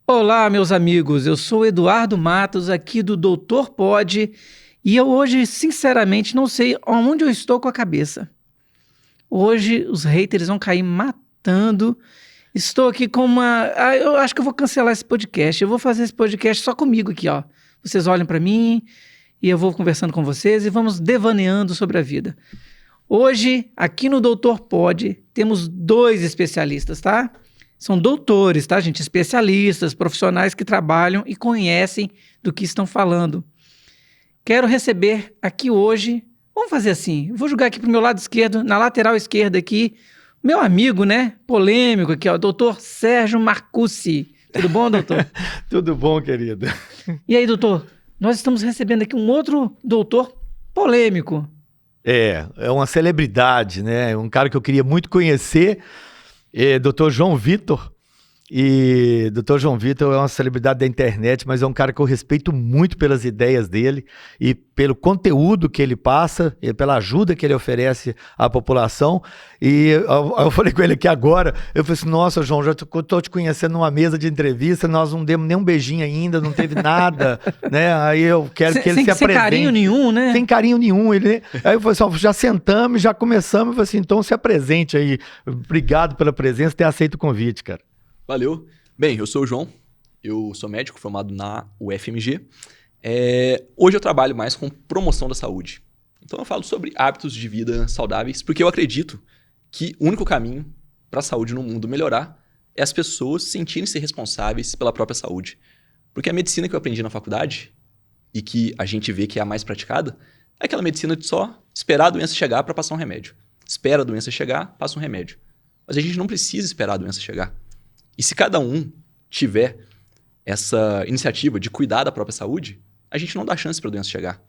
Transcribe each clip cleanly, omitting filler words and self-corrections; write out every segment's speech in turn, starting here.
Olá, meus amigos, eu sou o Eduardo Matos, aqui do Doutor Pod, e eu hoje, sinceramente, não sei onde eu estou com a cabeça. Hoje os haters vão cair matando. Estou aqui com uma... eu acho que eu vou cancelar esse podcast. Eu vou fazer esse podcast só comigo aqui, ó. Vocês olham para mim e eu vou conversando com vocês e vamos devaneando sobre a vida. Hoje, aqui no Doutor Pod, temos 2 especialistas, tá? São doutores, tá, gente? Especialistas, profissionais que trabalham e conhecem do que estão falando. Quero receber aqui hoje... Vamos fazer assim, vou jogar aqui pro meu lado esquerdo, na lateral esquerda aqui, meu amigo, né, polêmico aqui, ó, doutor Sérgio Marcucci. Tudo bom, doutor? Tudo bom, querido. E aí, doutor, nós estamos recebendo aqui um outro doutor polêmico. É uma celebridade, né? Um cara que eu queria muito conhecer, Dr. João Vitor. E Dr. João Vitor é uma celebridade da internet, mas é um cara que eu respeito muito pelas ideias dele e pelo conteúdo que ele passa e pela ajuda que ele oferece à população. E eu falei com ele aqui agora, eu falei assim, nossa, João, já estou te conhecendo numa mesa de entrevista, nós não demos nem um beijinho ainda, não teve nada, né? Aí eu quero que ele se apresente. Sem carinho nenhum, né? Sem carinho nenhum. Aí eu falei assim, já sentamos, já começamos, eu falei assim, então se apresente aí. Obrigado pela presença e ter aceito o convite, cara. Valeu. Bem, eu sou o João, eu sou médico formado na UFMG. Hoje eu trabalho mais com promoção da saúde. Então eu falo sobre hábitos de vida saudáveis, porque eu acredito que o único caminho para a saúde no mundo melhorar é as pessoas sentirem-se responsáveis pela própria saúde. Porque a medicina que eu aprendi na faculdade, e que a gente vê que é a mais praticada, é aquela medicina de só esperar a doença chegar para passar um remédio. Espera a doença chegar, passa um remédio. Mas a gente não precisa esperar a doença chegar. E se cada um tiver essa iniciativa de cuidar da própria saúde, a gente não dá chance para a doença chegar.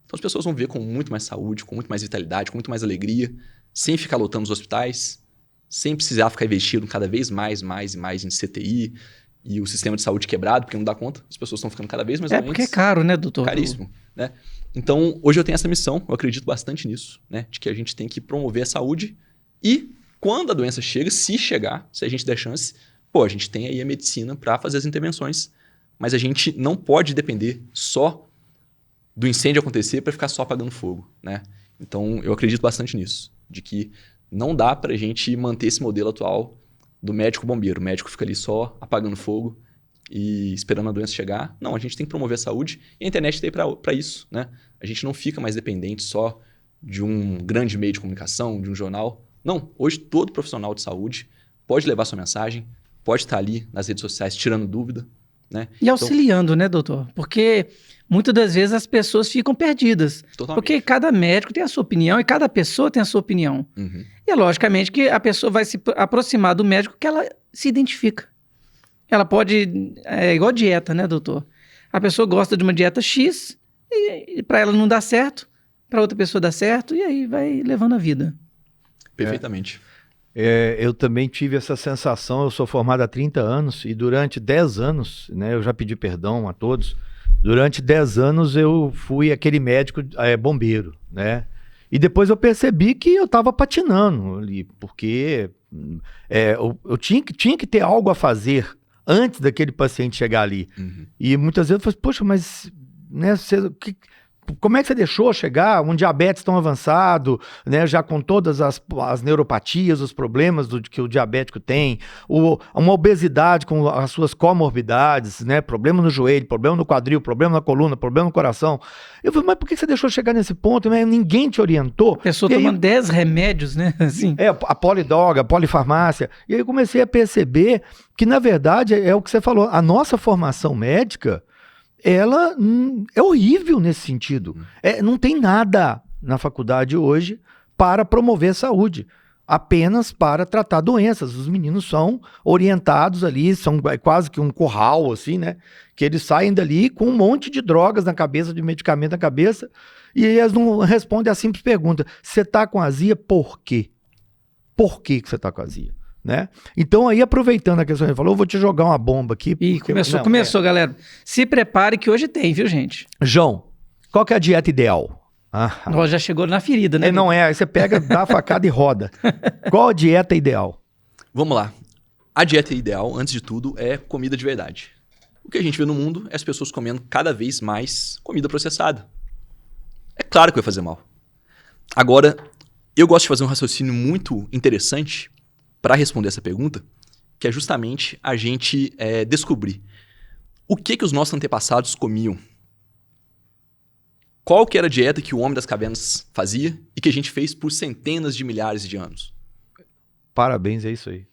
Então as pessoas vão ver com muito mais saúde, com muito mais vitalidade, com muito mais alegria, sem ficar lotando os hospitais, sem precisar ficar investindo cada vez mais em CTI e o sistema de saúde quebrado, porque não dá conta. As pessoas estão ficando cada vez mais doentes. Porque é caro, né, doutor? Caríssimo, né? Então, hoje eu tenho essa missão, eu acredito bastante nisso, né? De que a gente tem que promover a saúde e quando a doença chega, se chegar, se a gente der chance... a gente tem aí a medicina para fazer as intervenções, mas a gente não pode depender só do incêndio acontecer para ficar só apagando fogo, né? Então, eu acredito bastante nisso, de que não dá para a gente manter esse modelo atual do médico bombeiro. O médico fica ali só apagando fogo e esperando a doença chegar. Não, a gente tem que promover a saúde e a internet está aí para isso, né? A gente não fica mais dependente só de um grande meio de comunicação, de um jornal. Não, hoje todo profissional de saúde pode levar sua mensagem, pode estar ali nas redes sociais tirando dúvida, né? E auxiliando, né, doutor? Porque muitas das vezes as pessoas ficam perdidas. Totalmente. Porque cada médico tem a sua opinião e cada pessoa tem a sua opinião. Uhum. E é logicamente que a pessoa vai se aproximar do médico que ela se identifica. Ela pode... É igual dieta, né, doutor? A pessoa gosta de uma dieta X e para ela não dá certo, para outra pessoa dá certo e aí vai levando a vida. Perfeitamente. Eu também tive essa sensação, eu sou formado há 30 anos e durante 10 anos, né, eu já pedi perdão a todos, durante 10 anos eu fui aquele médico bombeiro, né, e depois eu percebi que eu estava patinando ali, porque eu tinha que ter algo a fazer antes daquele paciente chegar ali. Uhum. E muitas vezes eu falei, poxa, mas né, como é que você deixou chegar um diabetes tão avançado, né, já com todas as neuropatias, os problemas que o diabético tem, uma obesidade com as suas comorbidades, né, problema no joelho, problema no quadril, problema na coluna, problema no coração. Eu falei, mas por que você deixou chegar nesse ponto? Ninguém te orientou. A pessoa tomando 10 remédios, né? Assim. A polidroga, a polifarmácia. E aí eu comecei a perceber que, na verdade, é o que você falou, a nossa formação médica, ela é horrível nesse sentido. Não tem nada na faculdade hoje para promover a saúde, apenas para tratar doenças. Os meninos são orientados ali, são quase que um curral, assim, né? Que eles saem dali com um monte de drogas na cabeça, de medicamento na cabeça, e eles não respondem a simples pergunta, você está com azia por quê? Por que você está com azia? Né? Então aí aproveitando a questão que ele falou, eu vou te jogar uma bomba aqui. Ih, começou, galera. Se prepare que hoje tem, viu, gente? João, qual que é a dieta ideal? Já chegou na ferida, né? Não é, aí você pega, dá a facada e roda. Qual a dieta ideal? Vamos lá. A dieta ideal, antes de tudo, é comida de verdade. O que a gente vê no mundo é as pessoas comendo cada vez mais comida processada. É claro que vai fazer mal. Agora, eu gosto de fazer um raciocínio muito interessante para responder essa pergunta, que é justamente a gente descobrir o que os nossos antepassados comiam. Qual que era a dieta que o homem das cavernas fazia e que a gente fez por centenas de milhares de anos? Parabéns, é isso aí.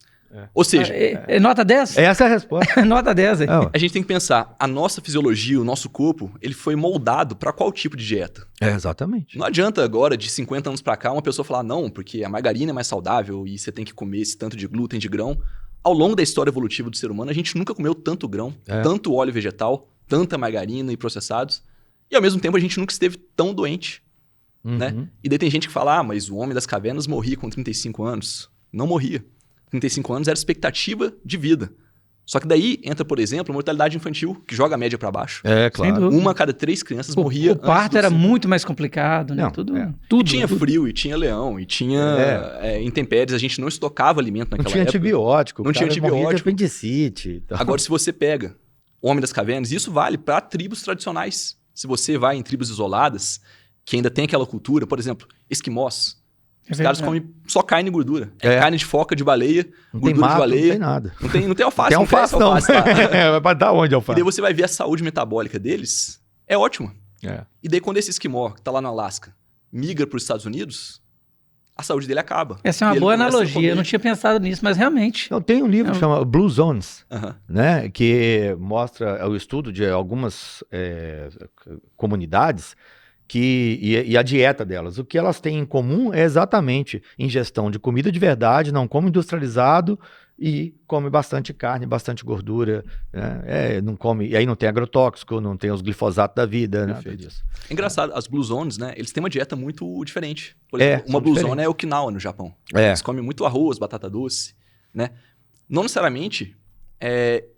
Ou seja, nota 10? Essa é a resposta. Nota 10, hein? a gente tem que pensar, a nossa fisiologia, o nosso corpo, ele foi moldado para qual tipo de dieta? Exatamente. Não adianta agora, de 50 anos para cá, uma pessoa falar, não, porque a margarina é mais saudável e você tem que comer esse tanto de glúten, de grão. Ao longo da história evolutiva do ser humano, a gente nunca comeu tanto grão, tanto óleo vegetal, tanta margarina e processados. E ao mesmo tempo a gente nunca esteve tão doente, né? E daí tem gente que fala, mas o homem das cavernas morria com 35 anos. Não morria. 35 anos era expectativa de vida. Só que daí entra, por exemplo, a mortalidade infantil, que joga a média para baixo. É, claro. Uma a cada 3 crianças morria. O parto era muito mais complicado, né? Não, Tudo. E tinha frio, e tinha leão, e tinha intempéries. A gente não estocava alimento naquela época. Não tinha antibiótico. Não tinha antibiótico. Morria de apendicite e tal. Agora, se você pega o Homem das Cavernas, isso vale para tribos tradicionais. Se você vai em tribos isoladas, que ainda tem aquela cultura, por exemplo, esquimós. Os caras comem só carne e gordura. Carne de foca, de baleia, não gordura tem mato, de baleia. Não tem nada. Não tem alface. Não tem alface, não. Vai pra dar onde E alface? daí você vai ver a saúde metabólica deles. É ótima. É. E daí quando esse esquimó, que tá lá no Alasca, migra para os Estados Unidos, a saúde dele acaba. Essa é uma boa analogia. Eu não tinha pensado nisso, mas realmente. Não, tem um livro que chama Blue Zones, Uhum. né, que mostra o estudo de algumas comunidades e a dieta delas. O que elas têm em comum é exatamente ingestão de comida de verdade, não come industrializado e come bastante carne, bastante gordura, né? Não come, e aí não tem agrotóxico, não tem os glifosatos da vida, nada disso. É engraçado, as Blue Zones, né, eles têm uma dieta muito diferente. Por exemplo, uma Blue Zone é Okinawa, no Japão. Eles comem muito arroz, batata doce, né? Não necessariamente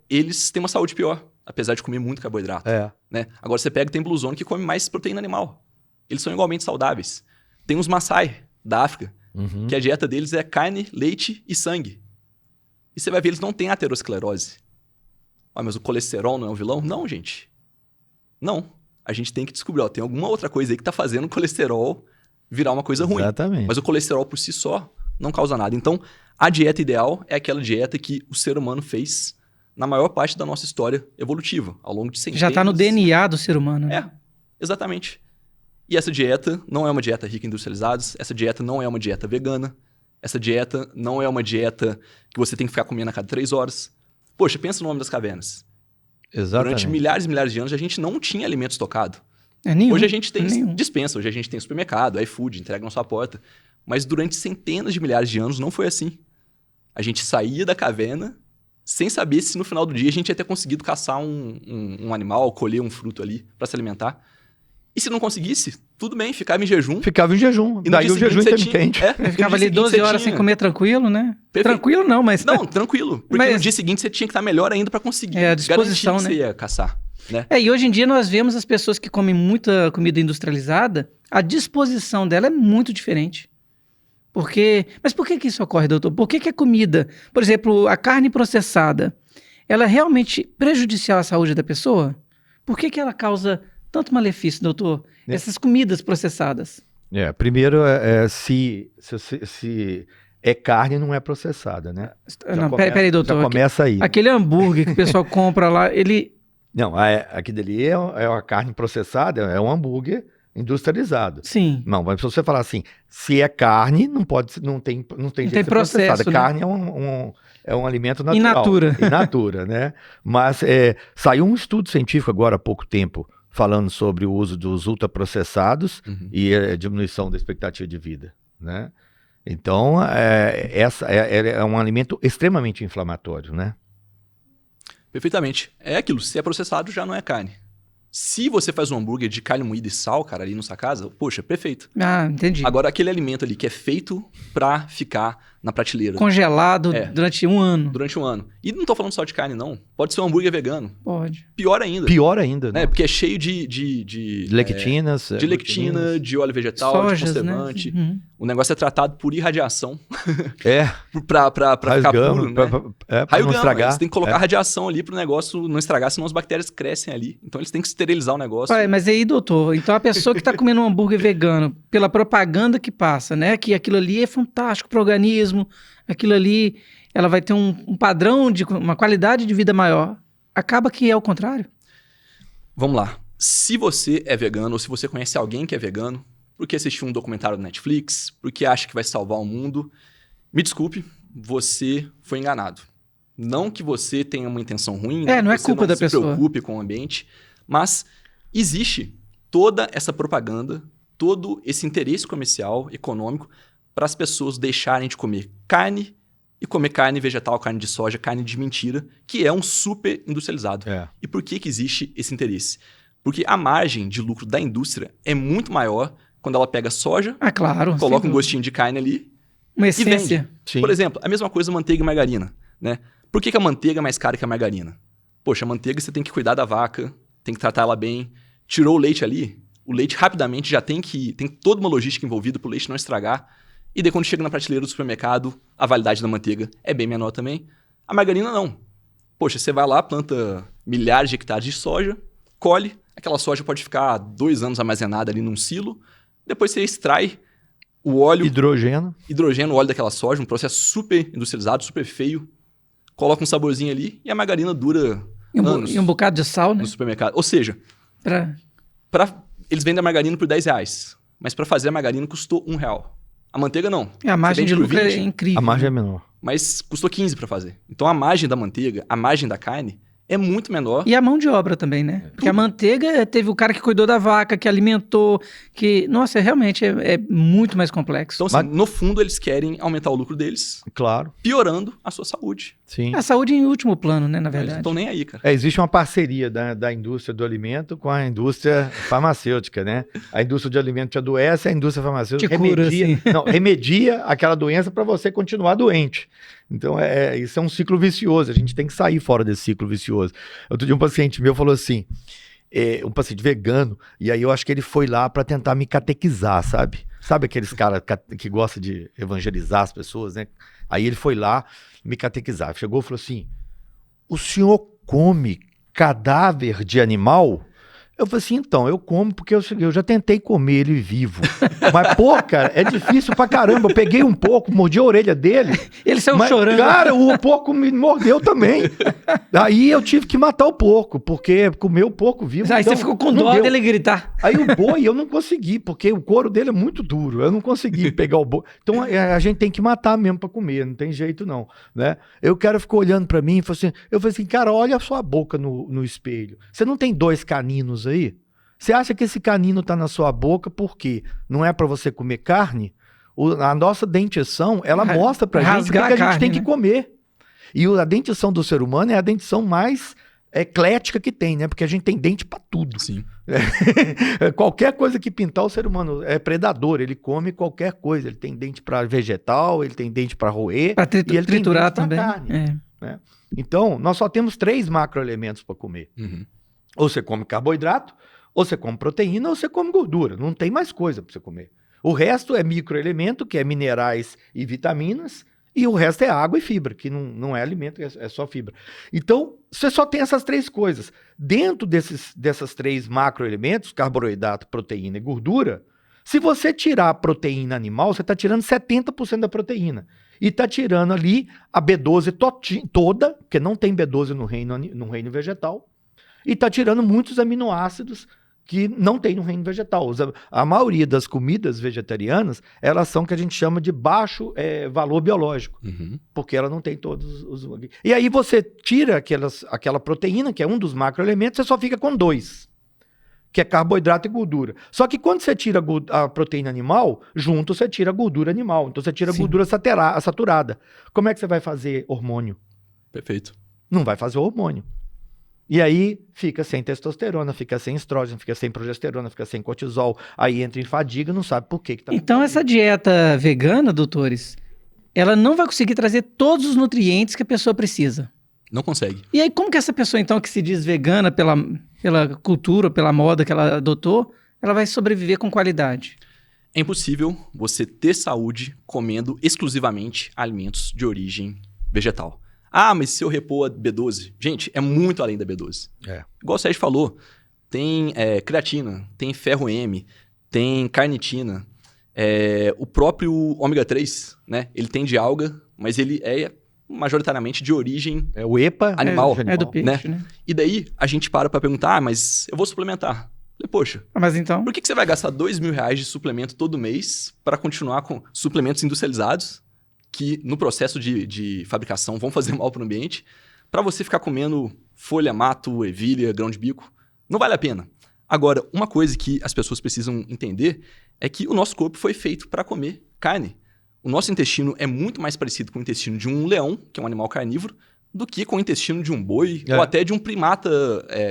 eles têm uma saúde pior, apesar de comer muito carboidrato. Né? Agora você pega e tem Blue Zone que come mais proteína animal. Eles são igualmente saudáveis. Tem os Maasai, da África, que a dieta deles é carne, leite e sangue. E você vai ver, eles não têm aterosclerose. Mas o colesterol não é um vilão? Não, gente. Não. A gente tem que descobrir, tem alguma outra coisa aí que tá fazendo o colesterol virar uma coisa ruim. Exatamente. Mas o colesterol por si só não causa nada. Então, a dieta ideal é aquela dieta que o ser humano fez na maior parte da nossa história evolutiva, ao longo de centenas... Já tá no DNA do ser humano. Né? Exatamente. E essa dieta não é uma dieta rica em industrializados, essa dieta não é uma dieta vegana, essa dieta não é uma dieta que você tem que ficar comendo a cada 3 horas. Poxa, pensa no Homem das Cavernas. Exatamente. Durante milhares e milhares de anos, a gente não tinha alimento estocado. Nenhum, hoje a gente tem dispensa, hoje a gente tem supermercado, iFood, entrega na sua porta. Mas durante centenas de milhares de anos não foi assim. A gente saía da caverna sem saber se no final do dia a gente ia ter conseguido caçar um animal, colher um fruto ali para se alimentar. E se não conseguisse, tudo bem, ficava em jejum. Ficava em jejum. E daí o jejum intermitente. Ficava ali 12 horas sem comer tranquilo, né? Perfeito. Tranquilo não, mas... Não, tranquilo. Porque no dia seguinte você tinha que estar melhor ainda para conseguir a disposição, garantir que né? você ia caçar. Né? E hoje em dia nós vemos as pessoas que comem muita comida industrializada, a disposição dela é muito diferente. Mas por que isso ocorre, doutor? Por que a comida, por exemplo, a carne processada, ela é realmente prejudicial à saúde da pessoa? Por que ela causa tanto malefício, doutor? Essas comidas processadas. Primeiro, se é carne, não é processada, né? Peraí, doutor. Já começa aí. Aquele hambúrguer que o pessoal compra lá, ele... Não, aqui dali é uma carne processada, é um hambúrguer industrializado. Sim. Não, mas se você falar assim, se é carne, não tem jeito de ser processada. Né? Carne é um alimento natural. In natura, né? Mas saiu um estudo científico agora há pouco tempo falando sobre o uso dos ultraprocessados e a diminuição da expectativa de vida, né? Então, essa é um alimento extremamente inflamatório, né? Perfeitamente. É aquilo, se é processado, já não é carne. Se você faz um hambúrguer de carne moída e sal, cara, ali na sua casa, poxa, perfeito. Ah, entendi. Agora, aquele alimento ali que é feito pra ficar na prateleira. Congelado durante um ano. Durante um ano. E não tô falando só de carne, não. Pode ser um hambúrguer vegano. Pode. Pior ainda. Pior ainda, né? Porque é cheio de lectinas. de lectina, de óleo vegetal, Sojas, de conservante. né? O negócio é tratado por irradiação É. pra Raios ficar gama, puro, né? pra Raio não gama, estragar. Você tem que colocar radiação ali pro negócio não estragar, senão as bactérias crescem ali. Então eles têm que esterilizar o negócio. Pai, mas aí, doutor, então a pessoa que tá comendo um hambúrguer vegano, pela propaganda que passa, né? Que aquilo ali é fantástico pro organismo, aquilo ali, ela vai ter um padrão uma qualidade de vida maior. Acaba que é o contrário. Vamos lá. Se você é vegano ou se você conhece alguém que é vegano, porque assistiu um documentário do Netflix, porque acha que vai salvar o mundo, me desculpe, você foi enganado. Não que você tenha uma intenção ruim, não é que culpa da você não se pessoa. preocupe com o ambiente, mas existe toda essa propaganda, todo esse interesse comercial, econômico, para as pessoas deixarem de comer carne e comer carne vegetal, carne de soja, carne de mentira, que é um super industrializado. E por que existe esse interesse? Porque a margem de lucro da indústria é muito maior quando ela pega soja, claro, coloca um gostinho de carne ali uma e essência. vende. Sim. Por exemplo, a mesma coisa manteiga e margarina, né? Por que a manteiga é mais cara que a margarina? Poxa, a manteiga você tem que cuidar da vaca, tem que tratar ela bem. Tirou o leite ali, o leite rapidamente já tem toda uma logística envolvida para o leite não estragar. E daí quando chega na prateleira do supermercado, a validade da manteiga é bem menor também. A margarina não. Poxa, você vai lá, planta milhares de hectares de soja, colhe, aquela soja pode ficar 2 anos armazenada ali num silo, depois você extrai o óleo... Hidrogênio, o óleo daquela soja, um processo super industrializado, super feio, coloca um saborzinho ali e a margarina dura anos E um bocado de sal, né? no supermercado. Ou seja, eles vendem a margarina por R$10, mas para fazer a margarina custou R$1. A manteiga não. A margem de lucro é incrível. a margem né? é menor. Mas custou 15 para fazer. Então a margem da manteiga, a margem da carne é muito menor. E a mão de obra também, né? Porque a manteiga teve o cara que cuidou da vaca, que alimentou, que... Nossa, realmente é muito mais complexo. Então, assim, no fundo, eles querem aumentar o lucro deles, Claro, piorando a sua saúde. sim. A saúde em último plano, né, na Eles não verdade. estão nem aí, cara. Existe uma parceria da indústria do alimento com a indústria farmacêutica, né? A indústria de alimento te adoece, a indústria farmacêutica Te cura, remedia, assim. remedia aquela doença para você continuar doente. Então, isso é um ciclo vicioso, a gente tem que sair fora desse ciclo vicioso. Outro dia um paciente meu falou assim, um paciente vegano, e aí eu acho que ele foi lá para tentar me catequizar, sabe? Sabe aqueles caras que gostam de evangelizar as pessoas, né? Aí ele foi lá me catequizar, chegou e falou assim, o senhor come cadáver de animal? Eu falei assim, então, eu como porque eu já tentei comer ele vivo. Mas, pô, cara, é difícil pra caramba. Eu peguei um pouco, mordi a orelha dele. Ele saiu Mas, chorando. cara, o porco me mordeu também. Aí eu tive que matar o porco, porque comer o porco vivo... Aí então, você ficou com não dó deu. dele gritar. Aí o boi eu não consegui, porque o couro dele é muito duro. Eu não consegui pegar o boi. Então a gente tem que matar mesmo pra comer, não tem jeito não, né? Eu quero ficar olhando pra mim e eu falei assim, cara, olha a sua boca no espelho. Você não tem 2 caninos aí? Você acha que esse canino tá na sua boca por quê? Não é pra você comer carne? A nossa dentição, ela mostra pra gente o que a gente tem que comer. E a dentição do ser humano é a dentição mais eclética que tem, né? Porque a gente tem dente pra tudo. Sim. Qualquer coisa que pintar, o ser humano é predador, ele come qualquer coisa. Ele tem dente para vegetal, ele tem dente para roer. Pra e ele triturar tem dente pra também. carne, né? Então, nós só temos 3 macroelementos para comer. Uhum. Ou você come carboidrato, ou você come proteína, ou você come gordura. Não tem mais coisa para você comer. O resto é microelemento, que é minerais e vitaminas, e o resto é água e fibra, que não é alimento, é só fibra. Então, você só tem essas 3 coisas. Dentro dessas 3 macroelementos, carboidrato, proteína e gordura, se você tirar a proteína animal, você está tirando 70% da proteína. E está tirando ali a B12 toda, porque não tem B12 no reino vegetal, e está tirando muitos aminoácidos que não tem no reino vegetal. A maioria das comidas vegetarianas, elas são o que a gente chama de baixo valor biológico, porque ela não tem todos os... E aí você tira aquela proteína, que é um dos macroelementos, você só fica com 2, que é carboidrato e gordura. Só que quando você tira a proteína animal, junto você tira a gordura animal. Então você tira a gordura saturada. Como é que você vai fazer hormônio? Perfeito. Não vai fazer hormônio. E aí fica sem testosterona, fica sem estrógeno, fica sem progesterona, fica sem cortisol. Aí entra em fadiga, não sabe por que tá... Então essa dieta vegana, doutores, ela não vai conseguir trazer todos os nutrientes que a pessoa precisa. Não consegue. E aí, como que essa pessoa, então, que se diz vegana pela cultura, pela moda que ela adotou, ela vai sobreviver com qualidade? É impossível você ter saúde comendo exclusivamente alimentos de origem vegetal. Ah, mas se eu repor a B12? Gente, é muito além da B12. Igual o Sérgio falou, tem creatina, tem ferro M, tem carnitina, o próprio ômega 3, né? Ele tem de alga, mas ele é majoritariamente de origem o EPA animal. É do peixe, né? E daí a gente para perguntar, mas eu vou suplementar. Falei, poxa, Mas então... por que você vai gastar R$2.000 de suplemento todo mês para continuar com suplementos industrializados que no processo de fabricação vão fazer mal para o ambiente, para você ficar comendo folha, mato, ervilha, grão de bico? Não vale a pena. Agora, uma coisa que as pessoas precisam entender é que o nosso corpo foi feito para comer carne. O nosso intestino é muito mais parecido com o intestino de um leão, que é um animal carnívoro, do que com o intestino de um boi ou até de um primata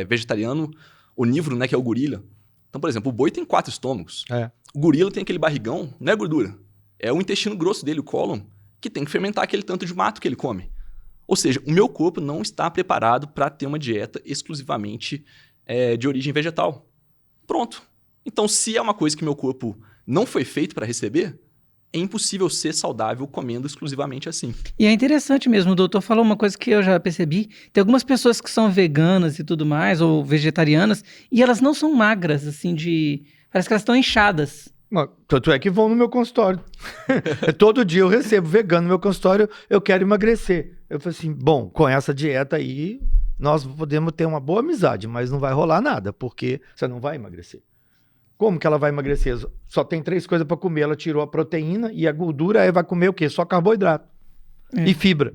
vegetariano onívoro, né, que é o gorila. Então, por exemplo, o boi tem 4 estômagos. O gorila tem aquele barrigão, não é gordura. É o intestino grosso dele, o cólon, que tem que fermentar aquele tanto de mato que ele come. Ou seja, o meu corpo não está preparado para ter uma dieta exclusivamente de origem vegetal. Pronto. Então, se é uma coisa que meu corpo não foi feito para receber, é impossível ser saudável comendo exclusivamente assim. E é interessante mesmo, o doutor falou uma coisa que eu já percebi. Tem algumas pessoas que são veganas e tudo mais, ou vegetarianas, e elas não são magras, assim, parece que elas estão inchadas. Tanto é que vão no meu consultório. Todo dia eu recebo vegano no meu consultório, eu quero emagrecer. Eu falei assim, bom, com essa dieta aí, nós podemos ter uma boa amizade, mas não vai rolar nada, porque você não vai emagrecer. Como que ela vai emagrecer? Só tem 3 coisas para comer. Ela tirou a proteína e a gordura, aí vai comer o quê? Só carboidrato e fibra.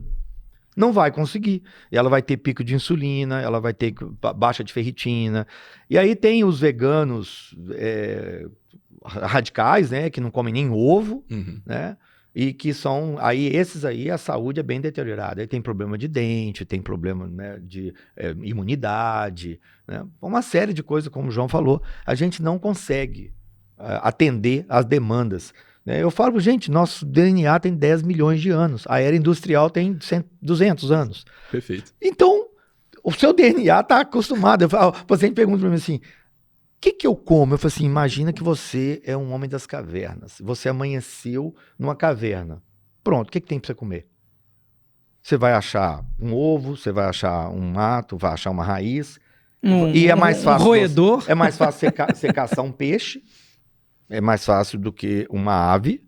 Não vai conseguir. E ela vai ter pico de insulina, ela vai ter baixa de ferritina. E aí tem os veganos radicais, né? Que não comem nem ovo, né? E que são, aí esses aí a saúde é bem deteriorada. Aí tem problema de dente, tem problema, né, de imunidade, né? Uma série de coisas, como o João falou, a gente não consegue atender às demandas, né? Eu falo, gente, nosso DNA tem 10 milhões de anos, a era industrial tem 200 anos. Perfeito. Então, o seu DNA está acostumado. O paciente pergunta para mim assim, o que eu como? Eu falo assim, imagina que você é um homem das cavernas. Você amanheceu numa caverna. Pronto, o que tem para você comer? Você vai achar um ovo, você vai achar um mato, vai achar uma raiz. E é mais fácil. Roedor. É mais fácil você caçar um peixe. É mais fácil do que uma ave.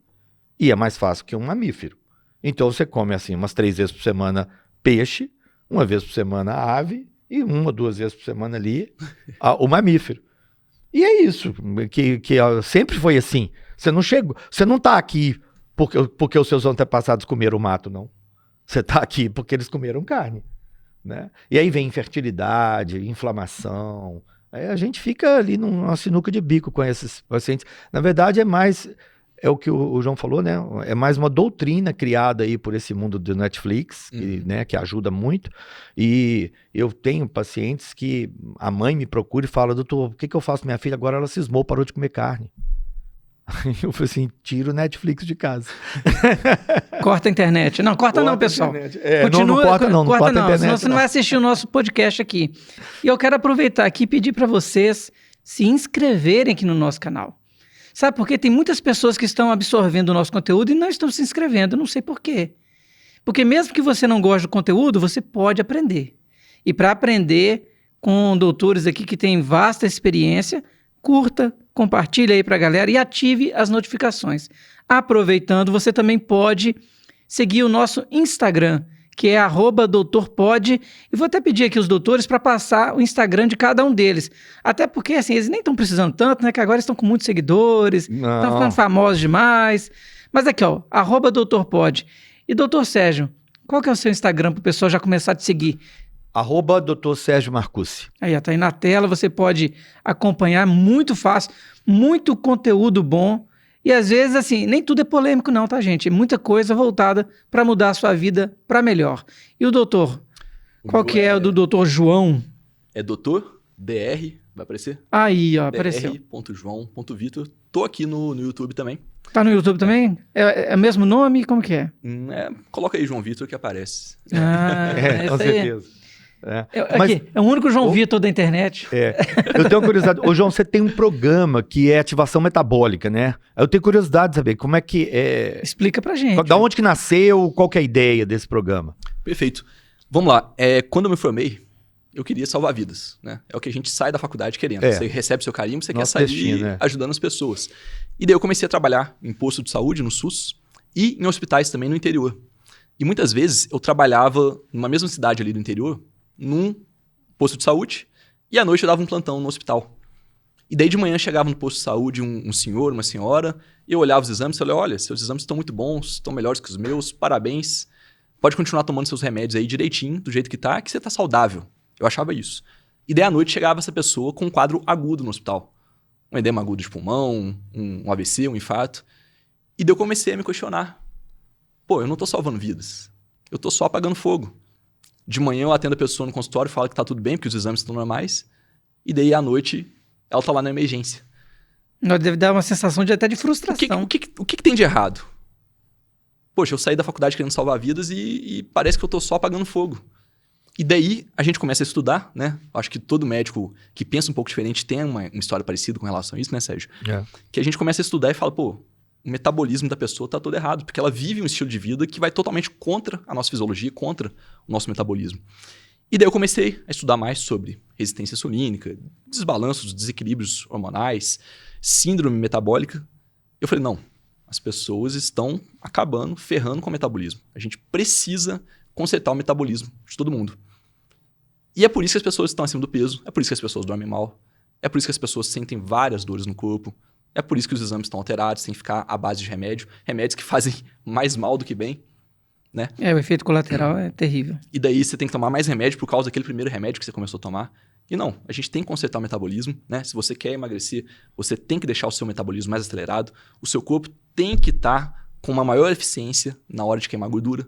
E é mais fácil que um mamífero. Então você come assim umas 3 vezes por semana peixe, 1 vez por semana ave e 1 ou 2 vezes por semana ali o mamífero. E é isso, que sempre foi assim. Você não tá aqui porque os seus antepassados comeram mato, não. Você tá aqui porque eles comeram carne, né? E aí vem infertilidade, inflamação. Aí a gente fica ali numa sinuca de bico com esses pacientes. Na verdade, é o que o João falou, né? É mais uma doutrina criada aí por esse mundo do Netflix, que ajuda muito. E eu tenho pacientes que a mãe me procura e fala, doutor, o que eu faço? Minha filha agora ela cismou, parou de comer carne. Eu falei assim, tira o Netflix de casa. Corta a internet. Não, corta não, pessoal. Continua, não corta não corta a internet. Senão você não vai assistir o nosso podcast aqui. E eu quero aproveitar aqui e pedir para vocês se inscreverem aqui no nosso canal. Sabe por quê? Tem muitas pessoas que estão absorvendo o nosso conteúdo e não estão se inscrevendo. Eu não sei por quê. Porque mesmo que você não goste do conteúdo, você pode aprender. E para aprender com doutores aqui que têm vasta experiência, curta, compartilhe aí para a galera e ative as notificações. Aproveitando, você também pode seguir o nosso Instagram, que é @doutorpod, e vou até pedir aqui os doutores para passar o Instagram de cada um deles. Até porque, assim, eles nem estão precisando tanto, né? Que agora estão com muitos seguidores, estão ficando famosos demais. Mas aqui, ó, @doutorpod. E doutor Sérgio, qual que é o seu Instagram para o pessoal já começar a te seguir? Dr. Sérgio Marcucci. Aí, ó, tá aí na tela, você pode acompanhar, muito fácil, muito conteúdo bom. E às vezes, assim, nem tudo é polêmico não, tá, gente? Muita coisa voltada para mudar a sua vida para melhor. E o doutor? Qual que é o do doutor João? É doutor DR, vai aparecer? Aí, ó, apareceu. dr.joão.vitor. Tô aqui no YouTube também. Tá no YouTube também? É o mesmo nome? Como que é? Coloca aí João Vitor que aparece. Com esse aí certeza. É o único João Vitor da internet. Eu tenho curiosidade. Ô, João, você tem um programa que é ativação metabólica, né? Eu tenho curiosidade de saber como é que é. Explica pra gente. Da onde que nasceu, qual que é a ideia desse programa? Perfeito. Vamos lá. Quando eu me formei, eu queria salvar vidas, né? É o que a gente sai da faculdade querendo. Você recebe seu carimbo, você Nosso quer sair destino, ajudando as pessoas. E daí eu comecei a trabalhar em posto de saúde, no SUS, e em hospitais também no interior. E muitas vezes eu trabalhava numa mesma cidade ali do interior, num posto de saúde, e à noite eu dava um plantão no hospital. E daí de manhã chegava no posto de saúde um senhor, uma senhora, e eu olhava os exames e falei, olha, seus exames estão muito bons, estão melhores que os meus, parabéns. Pode continuar tomando seus remédios aí direitinho, do jeito que você tá saudável. Eu achava isso. E daí à noite chegava essa pessoa com um quadro agudo no hospital. Um edema agudo de pulmão, um AVC, um infarto. E daí eu comecei a me questionar. Pô, eu não tô salvando vidas. Eu tô só apagando fogo. De manhã eu atendo a pessoa no consultório, falo que tá tudo bem, porque os exames estão normais. E daí à noite ela tá lá na emergência. Deve dar uma sensação até de frustração. O que tem de errado? Poxa, eu saí da faculdade querendo salvar vidas e parece que eu tô só apagando fogo. E daí a gente começa a estudar, né? Acho que todo médico que pensa um pouco diferente tem uma história parecida com relação a isso, né, Sérgio? Que a gente começa a estudar e fala, pô, o metabolismo da pessoa tá todo errado, porque ela vive um estilo de vida que vai totalmente contra a nossa fisiologia, contra o nosso metabolismo. E daí eu comecei a estudar mais sobre resistência insulínica, desbalanços, desequilíbrios hormonais, síndrome metabólica. Eu falei, não, as pessoas estão acabando, ferrando com o metabolismo. A gente precisa consertar o metabolismo de todo mundo. E é por isso que as pessoas estão acima do peso, é por isso que as pessoas dormem mal, é por isso que as pessoas sentem várias dores no corpo, é por isso que os exames estão alterados, tem que ficar à base de remédios que fazem mais mal do que bem, né? O efeito colateral é terrível. E daí você tem que tomar mais remédio por causa daquele primeiro remédio que você começou a tomar. E não, a gente tem que consertar o metabolismo, né? Se você quer emagrecer, você tem que deixar o seu metabolismo mais acelerado, o seu corpo tem que estar com uma maior eficiência na hora de queimar gordura,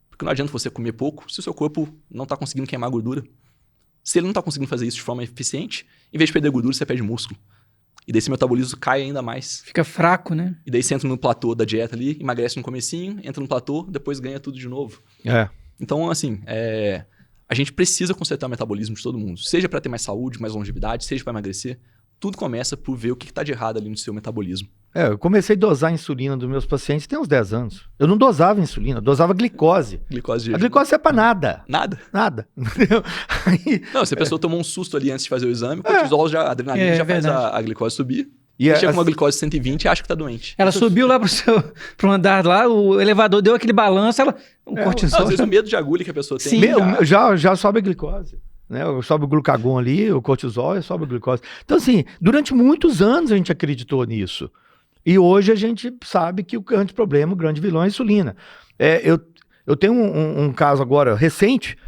porque não adianta você comer pouco se o seu corpo não está conseguindo queimar gordura. Se ele não está conseguindo fazer isso de forma eficiente, em vez de perder gordura, você perde músculo. E daí esse metabolismo cai ainda mais. Fica fraco, né? E daí você entra no platô da dieta ali, emagrece no comecinho, entra no platô, depois ganha tudo de novo. Então, assim, a gente precisa consertar o metabolismo de todo mundo. Seja para ter mais saúde, mais longevidade, seja para emagrecer. Tudo começa por ver o que está de errado ali no seu metabolismo. Eu comecei a dosar a insulina dos meus pacientes tem uns 10 anos. Eu não dosava insulina, eu dosava glicose. A glicose não é pra nada. Nada. Não, se a pessoa tomou um susto ali antes de fazer o exame, o cortisol, a adrenalina já faz a glicose subir. E chega com uma glicose de 120 e acha que tá doente. Ela subiu lá pro andar lá, o elevador deu aquele balanço, cortisol. Às vezes o medo de agulha que a pessoa tem. Sim, já sobe a glicose. Né? Sobe o glucagon ali, o cortisol e sobe a glicose. Então, assim, durante muitos anos a gente acreditou nisso. E hoje a gente sabe que o grande problema, o grande vilão é a insulina. Eu tenho um caso agora recente,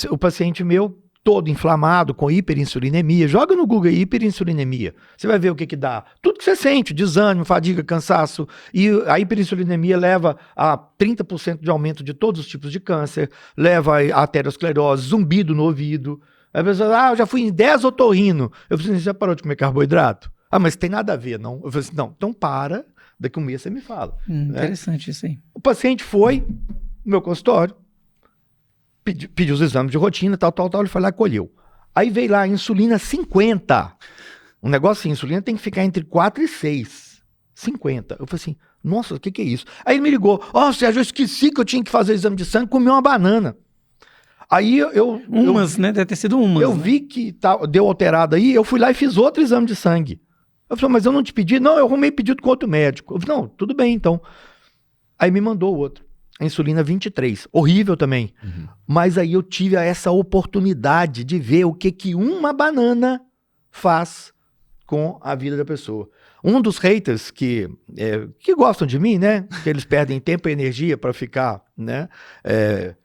o paciente meu todo inflamado, com hiperinsulinemia. Joga no Google hiperinsulinemia. Você vai ver o que dá. Tudo que você sente, desânimo, fadiga, cansaço. E a hiperinsulinemia leva a 30% de aumento de todos os tipos de câncer, leva a aterosclerose, zumbido no ouvido. Aí a pessoa, eu já fui em 10 otorrino. Eu falei assim, você já parou de comer carboidrato? Mas tem nada a ver, não? Eu falei assim, não, então para, daqui a um mês você me fala. Interessante isso aí. O paciente foi no meu consultório, pediu os exames de rotina, tal, ele foi lá e colheu. Aí veio lá a insulina 50. Um negócio assim, a insulina tem que ficar entre 4 e 6. 50. Eu falei assim, nossa, o que é isso? Aí ele me ligou, Sérgio, eu esqueci que eu tinha que fazer o exame de sangue, comi uma banana. Aí né? Deve ter sido umas. Eu vi que deu alterado aí, eu fui lá e fiz outro exame de sangue. Eu falei, mas eu não te pedi? Não, eu arrumei pedido com outro médico. Eu falei, não, tudo bem, então. Aí me mandou outro. A insulina 23. Horrível também. Uhum. Mas aí eu tive essa oportunidade de ver o que uma banana faz com a vida da pessoa. Um dos haters que gostam de mim, né? Que eles perdem tempo e energia para ficar, né?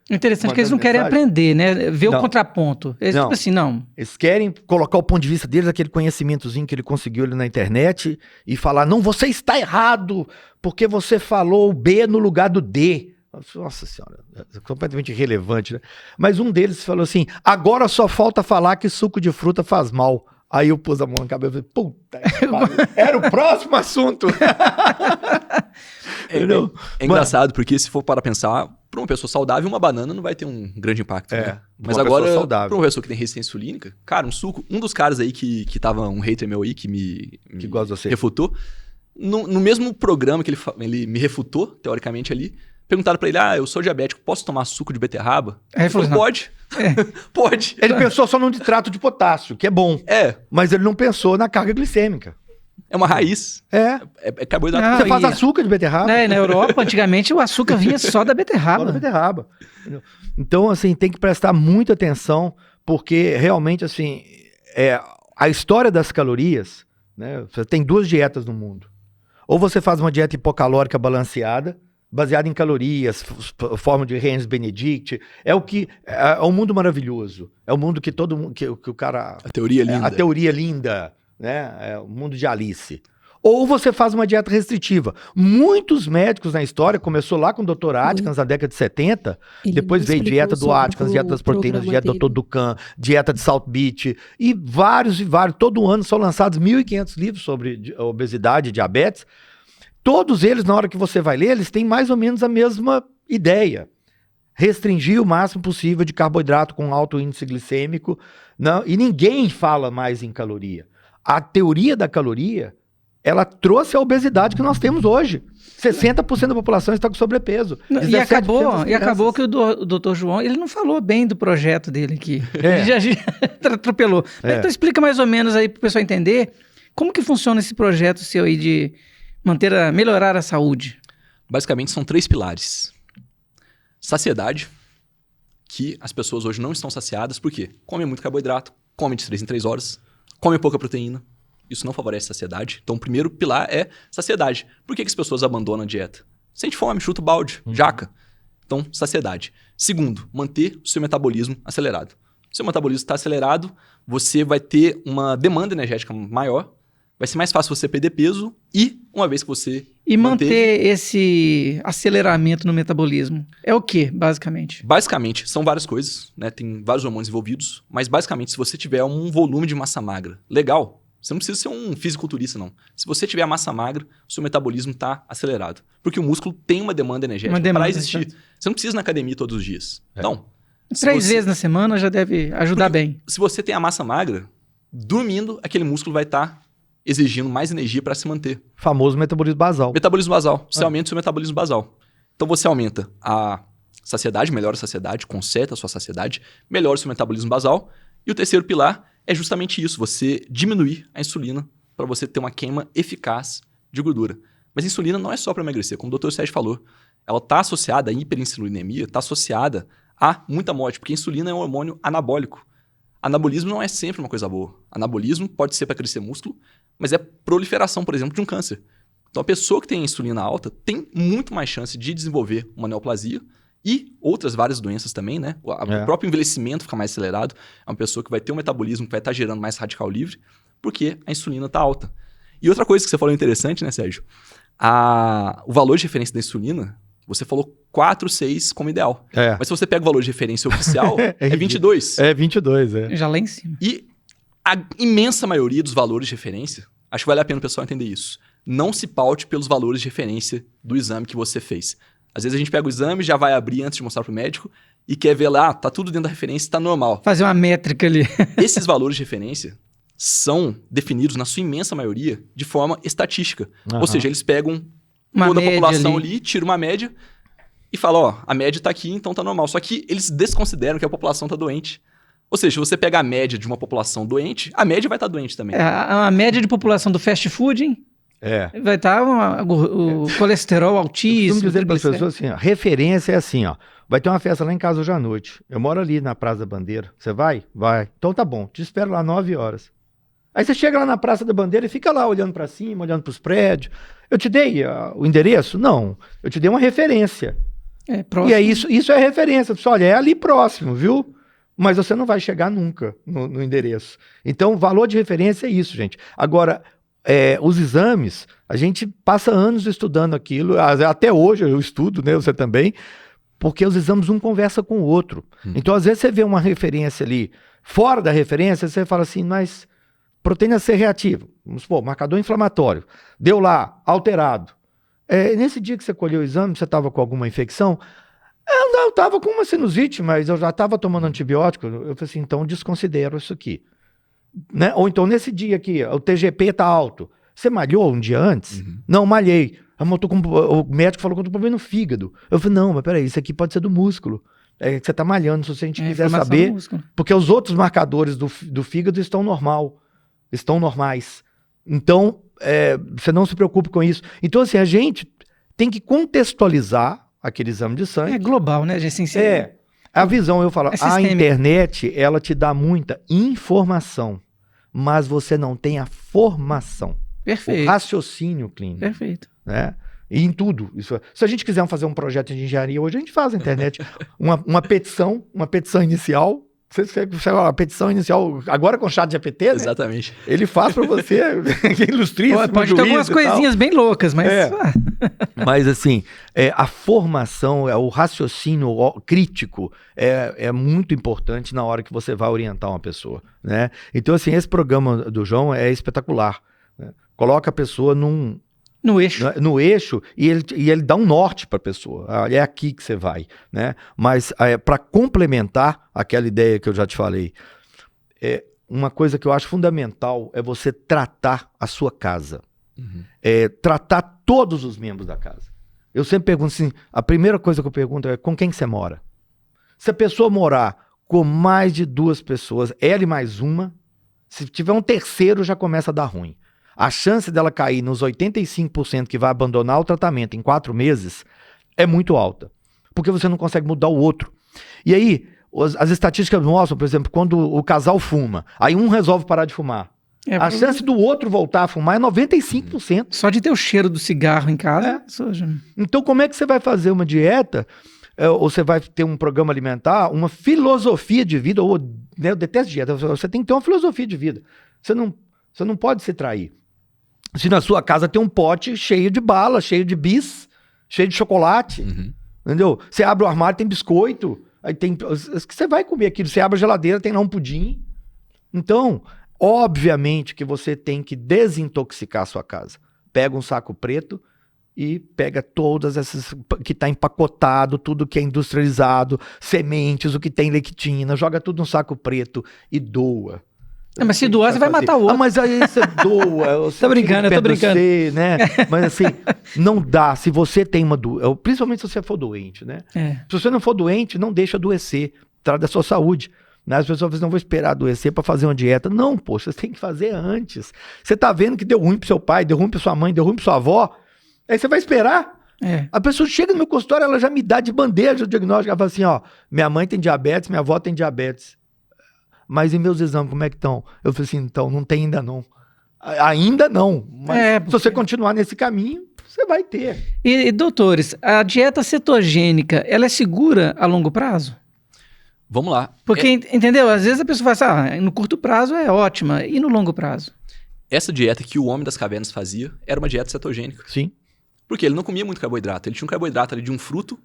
Interessante que eles não querem aprender, né? Ver o contraponto. Eles tipo assim, não. Eles querem colocar o ponto de vista deles, aquele conhecimentozinho que ele conseguiu ali na internet e falar, não, você está errado porque você falou o B no lugar do D. Nossa senhora, é completamente irrelevante, né? Mas um deles falou assim, agora só falta falar que suco de fruta faz mal. Aí eu pus a mão na cabeça e falei, puta, era o próximo assunto. É engraçado, porque se for para pensar, para uma pessoa saudável, uma banana não vai ter um grande impacto. Né? Mas agora, para uma pessoa que tem resistência insulínica, cara, um suco, um dos caras aí que tava um hater meu aí, que gosta de você. Refutou, no mesmo programa que ele me refutou, teoricamente ali, perguntaram pra ele, eu sou diabético, posso tomar suco de beterraba? Ele falou, pode. Pode. Ele pensou só no nitrato de potássio, que é bom. Mas ele não pensou na carga glicêmica. É uma raiz. É carboidrato. Não, você faz açúcar de beterraba. Na Europa, antigamente, o açúcar vinha só da beterraba. Só da beterraba. Então, assim, tem que prestar muita atenção, porque realmente, assim, a história das calorias, né? Você tem 2 dietas no mundo. Ou você faz uma dieta hipocalórica balanceada, baseada em calorias, forma de Heinz Benedict, é um mundo maravilhoso, é o mundo que todo mundo, que o cara... A teoria linda. A teoria linda, né? É o mundo de Alice. Ou você faz uma dieta restritiva. Muitos médicos na história, começou lá com o Dr. Atkins na década de 70, depois veio dieta do Atkins, dieta das proteínas, dieta do Dr. Dukan, dieta de Salt Beach, e vários, todo ano são lançados 1.500 livros sobre obesidade e diabetes. Todos eles, na hora que você vai ler, eles têm mais ou menos a mesma ideia. Restringir o máximo possível de carboidrato com alto índice glicêmico, e ninguém fala mais em caloria. A teoria da caloria, ela trouxe a obesidade que nós temos hoje. 60% da população está com sobrepeso. E acabou que o doutor João, ele não falou bem do projeto dele aqui. Ele já atropelou. Então explica mais ou menos aí para o pessoal entender como que funciona esse projeto seu aí de melhorar a saúde. Basicamente são 3 pilares. Saciedade, que as pessoas hoje não estão saciadas, por quê? Comem muito carboidrato, comem de 3 em 3 horas, comem pouca proteína. Isso não favorece a saciedade. Então o primeiro pilar é saciedade. Por que as pessoas abandonam a dieta? Sente fome, chuta o balde, jaca. Então, saciedade. Segundo, manter o seu metabolismo acelerado. Se o seu metabolismo está acelerado, você vai ter uma demanda energética maior, vai ser mais fácil você perder peso e, uma vez que você manter esse aceleramento no metabolismo. É o que, basicamente? Basicamente, são várias coisas, né? Tem vários hormônios envolvidos, mas basicamente, se você tiver um volume de massa magra legal, você não precisa ser um fisiculturista, não. Se você tiver a massa magra, o seu metabolismo está acelerado. Porque o músculo tem uma demanda energética para existir. Você não precisa ir na academia todos os dias. Não. 3 vezes na semana já deve ajudar bem. Se você tem a massa magra, dormindo, aquele músculo vai estar exigindo mais energia para se manter. Famoso metabolismo basal. Metabolismo basal. Você aumenta o seu metabolismo basal. Então você aumenta a saciedade, melhora a saciedade, conserta a sua saciedade, melhora o seu metabolismo basal. E o terceiro pilar é justamente isso, você diminuir a insulina para você ter uma queima eficaz de gordura. Mas a insulina não é só para emagrecer, como o Dr. Sérgio falou. Ela está associada, a hiperinsulinemia está associada a muita morte, porque a insulina é um hormônio anabólico. Anabolismo não é sempre uma coisa boa. Anabolismo pode ser para crescer músculo, mas é proliferação, por exemplo, de um câncer. Então a pessoa que tem a insulina alta tem muito mais chance de desenvolver uma neoplasia e outras várias doenças também, né? O próprio envelhecimento fica mais acelerado. É uma pessoa que vai ter um metabolismo que vai estar gerando mais radical livre, porque a insulina está alta. E outra coisa que você falou interessante, né, Sérgio? O valor de referência da insulina, você falou 4, 6 como ideal. Mas se você pega o valor de referência oficial, é 22. É 22, Já lá em cima. E a imensa maioria dos valores de referência, acho que vale a pena o pessoal entender isso, não se paute pelos valores de referência do exame que você fez. Às vezes a gente pega o exame, já vai abrir antes de mostrar para o médico e quer ver lá, tá tudo dentro da referência, tá normal. Fazer uma métrica ali. Esses valores de referência são definidos, na sua imensa maioria, de forma estatística. Ou seja, eles pegam toda a população ali, tiram uma média e falam, a média tá aqui, então tá normal. Só que eles desconsideram que a população tá doente. Ou seja, se você pega a média de uma população doente, a média vai estar doente também. A média de população do fast food, hein? Vai estar o colesterol altíssimo. Vamos dizer para as pessoas assim, referência é assim, vai ter uma festa lá em casa hoje à noite. Eu moro ali na Praça da Bandeira. Você vai? Vai. Então tá bom, te espero lá 9 horas. Aí você chega lá na Praça da Bandeira e fica lá olhando para cima, olhando para os prédios. Eu te dei o endereço? Não. Eu te dei uma referência. Próximo. E é isso é referência. Pessoal, olha, é ali próximo, viu? Mas você não vai chegar nunca no endereço. Então, valor de referência é isso, gente. Agora, os exames, a gente passa anos estudando aquilo. Até hoje eu estudo, né? Você também. Porque os exames um conversa com o outro. Então, às vezes, você vê uma referência ali fora da referência, você fala assim, mas proteína C reativa, vamos supor, marcador inflamatório, deu lá, alterado. Nesse dia que você colheu o exame, você estava com alguma infecção? Eu estava com uma sinusite, mas eu já estava tomando antibiótico. Eu falei assim, então desconsidero isso aqui. Né? Ou então, nesse dia aqui, o TGP está alto. Você malhou um dia antes? Uhum. Não, malhei. O médico falou que eu tô com problema no fígado. Eu falei, não, mas peraí, isso aqui pode ser do músculo. Que você tá malhando, se a gente quiser saber. Porque os outros marcadores do fígado estão normais. Então, você não se preocupe com isso. Então, assim, a gente tem que contextualizar aquele exame de sangue. É global, né, gente? A visão, eu falo, a internet, ela te dá muita informação, mas você não tem a formação. Perfeito. O raciocínio clínico. Perfeito. Né? E em tudo. Se a gente quiser fazer um projeto de engenharia hoje, a gente faz na internet uma petição inicial. A petição inicial, agora com o chat GPT, né? Exatamente. Ele faz para você, ilustríssimo. Pode ter algumas coisinhas bem loucas, mas... Mas assim, a formação, o raciocínio crítico é muito importante na hora que você vai orientar uma pessoa, né? Então assim, esse programa do João é espetacular, né? Coloca a pessoa no eixo e ele dá um norte para a pessoa. É aqui que você vai, né? Mas para complementar aquela ideia que eu já te falei, uma coisa que eu acho fundamental é você tratar a sua casa. Uhum. Tratar todos os membros da casa. Eu sempre pergunto assim, a primeira coisa que eu pergunto é com quem que você mora? Se a pessoa morar com mais de 2 pessoas, ela e mais uma, se tiver um terceiro já começa a dar ruim. A chance dela cair nos 85% que vai abandonar o tratamento em 4 meses é muito alta, porque você não consegue mudar o outro. E aí, as estatísticas mostram, por exemplo, quando o casal fuma, aí um resolve parar de fumar. A chance do outro voltar a fumar é 95%. Só de ter o cheiro do cigarro em casa. Então, como é que você vai fazer uma dieta, ou você vai ter um programa alimentar, uma filosofia de vida, ou, né, eu detesto dieta, você tem que ter uma filosofia de vida. Você não pode se trair. Se na sua casa tem um pote cheio de bala, cheio de bis, cheio de chocolate, entendeu? Você abre o armário, tem biscoito, aí tem... Você vai comer aquilo, você abre a geladeira, tem lá um pudim. Então, obviamente que você tem que desintoxicar a sua casa. Pega um saco preto e pega todas essas que está empacotado, tudo que é industrializado, sementes, o que tem lectina, joga tudo num saco preto e doa. Mas se doar, você vai matar o outro. Mas aí você doa. Tô brincando, eu tô brincando. Né? Mas assim, não dá. Se você tem uma doença, principalmente se você for doente, né? Se você não for doente, não deixa adoecer. Trata da sua saúde. Né? As pessoas não vão esperar adoecer para fazer uma dieta. Não, pô, você tem que fazer antes. Você tá vendo que deu ruim pro seu pai, deu ruim pra sua mãe, deu ruim pra sua avó. Aí você vai esperar. A pessoa chega no meu consultório, ela já me dá de bandeja o diagnóstico. Ela fala assim, ó, minha mãe tem diabetes, minha avó tem diabetes. Mas e meus exames, como é que estão? Eu falei assim, então, não tem ainda não. Ainda não. Mas se você continuar nesse caminho, você vai ter. E doutores, a dieta cetogênica, ela é segura a longo prazo? Vamos lá. Porque, entendeu? Às vezes a pessoa fala assim, no curto prazo é ótima, e no longo prazo? Essa dieta que o homem das cavernas fazia era uma dieta cetogênica. Sim. Porque ele não comia muito carboidrato. Ele tinha um carboidrato ali de um fruto,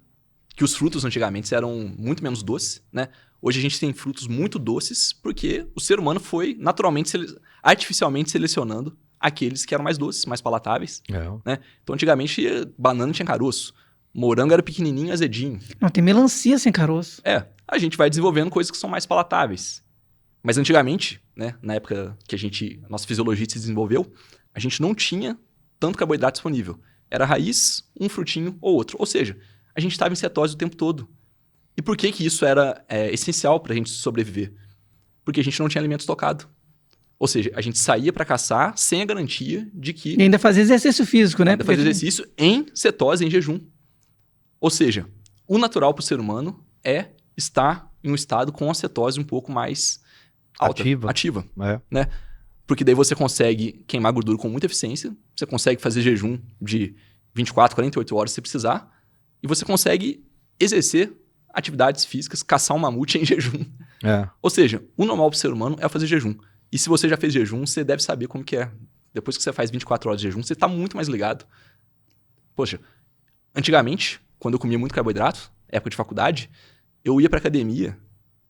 que os frutos antigamente eram muito menos doces, né? Hoje a gente tem frutos muito doces porque o ser humano foi naturalmente, artificialmente selecionando aqueles que eram mais doces, mais palatáveis. Né? Então antigamente banana tinha caroço, morango era pequenininho, azedinho. Não, tem melancia sem caroço. A gente vai desenvolvendo coisas que são mais palatáveis. Mas antigamente, né, na época que a nossa fisiologia se desenvolveu, a gente não tinha tanto carboidrato disponível. Era raiz, um frutinho ou outro. Ou seja, a gente estava em cetose o tempo todo. E por que isso era essencial para a gente sobreviver? Porque a gente não tinha alimento estocado. Ou seja, a gente saía para caçar sem a garantia de que... E ainda fazia exercício físico, né? Ainda fazia exercício em cetose, em jejum. Ou seja, o natural para o ser humano é estar em um estado com a cetose um pouco mais alta, ativa. Né? Porque daí você consegue queimar gordura com muita eficiência, você consegue fazer jejum de 24, 48 horas se precisar, e você consegue exercer atividades físicas, caçar um mamute em jejum. Ou seja, o normal para o ser humano é fazer jejum. E se você já fez jejum, você deve saber como que é. Depois que você faz 24 horas de jejum, você está muito mais ligado. Poxa, antigamente, quando eu comia muito carboidrato, época de faculdade, eu ia para academia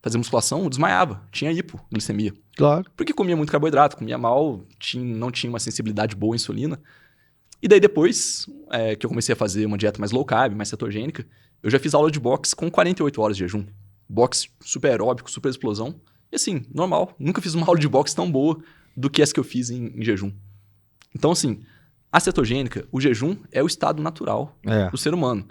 fazer musculação, desmaiava, tinha hipoglicemia. Claro. Porque comia muito carboidrato, comia mal, não tinha uma sensibilidade boa à insulina. E daí depois que eu comecei a fazer uma dieta mais low carb, mais cetogênica, eu já fiz aula de boxe com 48 horas de jejum. Boxe super aeróbico, super explosão. E assim, normal. Nunca fiz uma aula de boxe tão boa do que essa que eu fiz em jejum. Então assim, a cetogênica, o jejum é o estado natural do ser humano.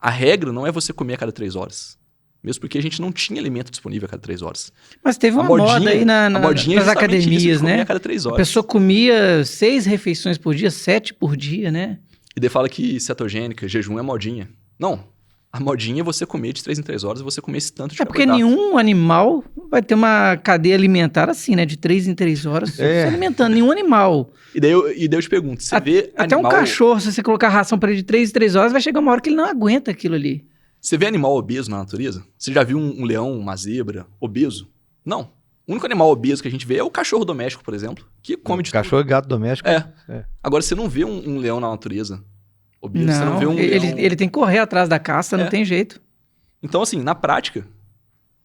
A regra não é você comer a cada 3 horas. Mesmo porque a gente não tinha alimento disponível a cada 3 horas. Mas teve uma moda aí nas academias, isso, né? A cada 3 horas. A pessoa comia 6 refeições por dia, 7 por dia, né? E daí fala que cetogênica, jejum é modinha. Não. A modinha é você comer de 3 em 3 horas e você comer esse tanto de porque carboidrato. Nenhum animal vai ter uma cadeia alimentar assim, né? De 3 em 3 horas se alimentando. Nenhum animal. E daí eu te pergunto, você vê até animal... um cachorro, se você colocar ração para ele de 3 em 3 horas, vai chegar uma hora que ele não aguenta aquilo ali. Você vê animal obeso na natureza? Você já viu um leão, uma zebra obeso? Não. O único animal obeso que a gente vê é o cachorro doméstico, por exemplo, que come de cachorro tudo. E gato doméstico. Agora, você não vê um leão na natureza obeso. Não, você não vê um leão... ele tem que correr atrás da caça, não tem jeito. Então, assim, na prática,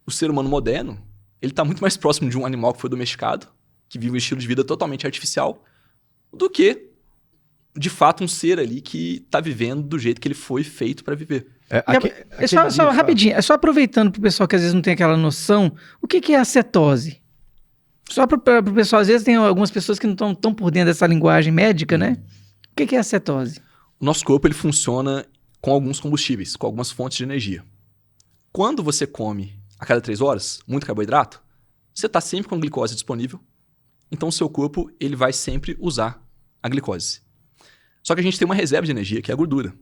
o ser humano moderno, ele tá muito mais próximo de um animal que foi domesticado, que vive um estilo de vida totalmente artificial, do que, de fato, um ser ali que tá vivendo do jeito que ele foi feito para viver. Só rapidinho, só aproveitando pro pessoal que às vezes não tem aquela noção, o que é a cetose? Só pro pessoal, às vezes tem algumas pessoas que não estão tão por dentro dessa linguagem médica, né? O que é a cetose? O nosso corpo, ele funciona com alguns combustíveis, com algumas fontes de energia. Quando você come a cada 3 horas, muito carboidrato, você tá sempre com a glicose disponível, então o seu corpo, ele vai sempre usar a glicose. Só que a gente tem uma reserva de energia, que é a gordura.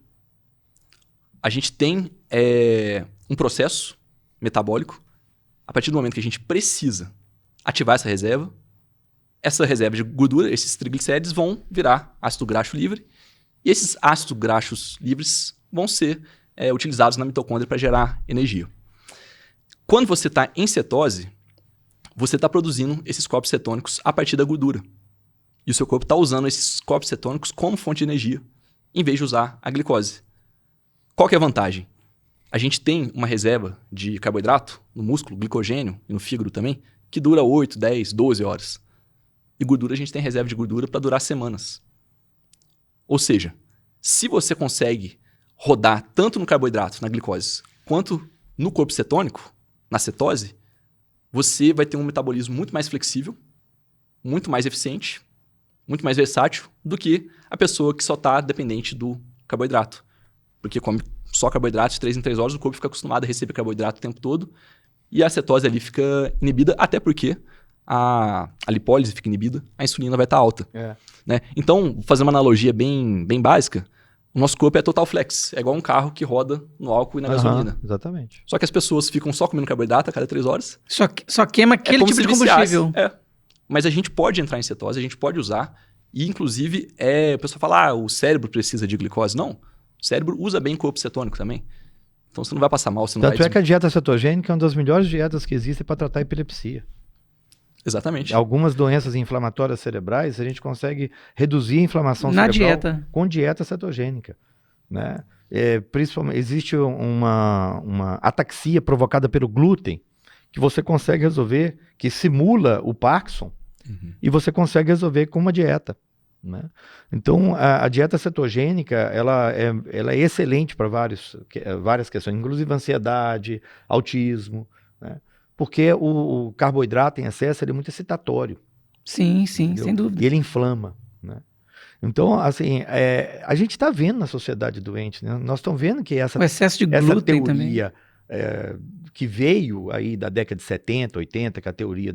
A gente tem um processo metabólico, a partir do momento que a gente precisa ativar essa reserva de gordura, esses triglicérides vão virar ácido graxo livre, e esses ácidos graxos livres vão ser utilizados na mitocôndria para gerar energia. Quando você está em cetose, você está produzindo esses corpos cetônicos a partir da gordura. E o seu corpo está usando esses corpos cetônicos como fonte de energia, em vez de usar a glicose. Qual que é a vantagem? A gente tem uma reserva de carboidrato no músculo, glicogênio e no fígado também, que dura 8, 10, 12 horas. E gordura, a gente tem reserva de gordura para durar semanas. Ou seja, se você consegue rodar tanto no carboidrato, na glicose, quanto no corpo cetônico, na cetose, você vai ter um metabolismo muito mais flexível, muito mais eficiente, muito mais versátil do que a pessoa que só está dependente do carboidrato. Porque come só carboidrato de 3 em 3 horas, o corpo fica acostumado a receber carboidrato o tempo todo e a cetose ali fica inibida, até porque a lipólise fica inibida, a insulina vai estar alta. Né? Então, vou fazer uma analogia bem básica, o nosso corpo é total flex, é igual um carro que roda no álcool e na gasolina. Exatamente. Só que as pessoas ficam só comendo carboidrato a cada 3 horas. Só queima aquele tipo de combustível. Mas a gente pode entrar em cetose, a gente pode usar, e inclusive, o pessoal fala, o cérebro precisa de glicose. Não, o cérebro usa bem corpo cetônico também. Então você não vai passar mal, você não vai... Tanto é que a dieta cetogênica é uma das melhores dietas que existem para tratar epilepsia. Exatamente. Algumas doenças inflamatórias cerebrais, a gente consegue reduzir a inflamação cerebral dieta. Com dieta cetogênica. Né? Principalmente, existe uma ataxia provocada pelo glúten, que você consegue resolver, que simula o Parkinson, e você consegue resolver com uma dieta. Né? Então, a dieta cetogênica, ela é excelente para várias questões, inclusive ansiedade, autismo, né? Porque o carboidrato em excesso ele é muito excitatório. Sim, sem dúvida. E ele inflama. Né? Então, assim, a gente está vendo na sociedade doente, né? Nós estamos vendo que o excesso de glúten teoria que veio aí da década de 70, 80, que é a teoria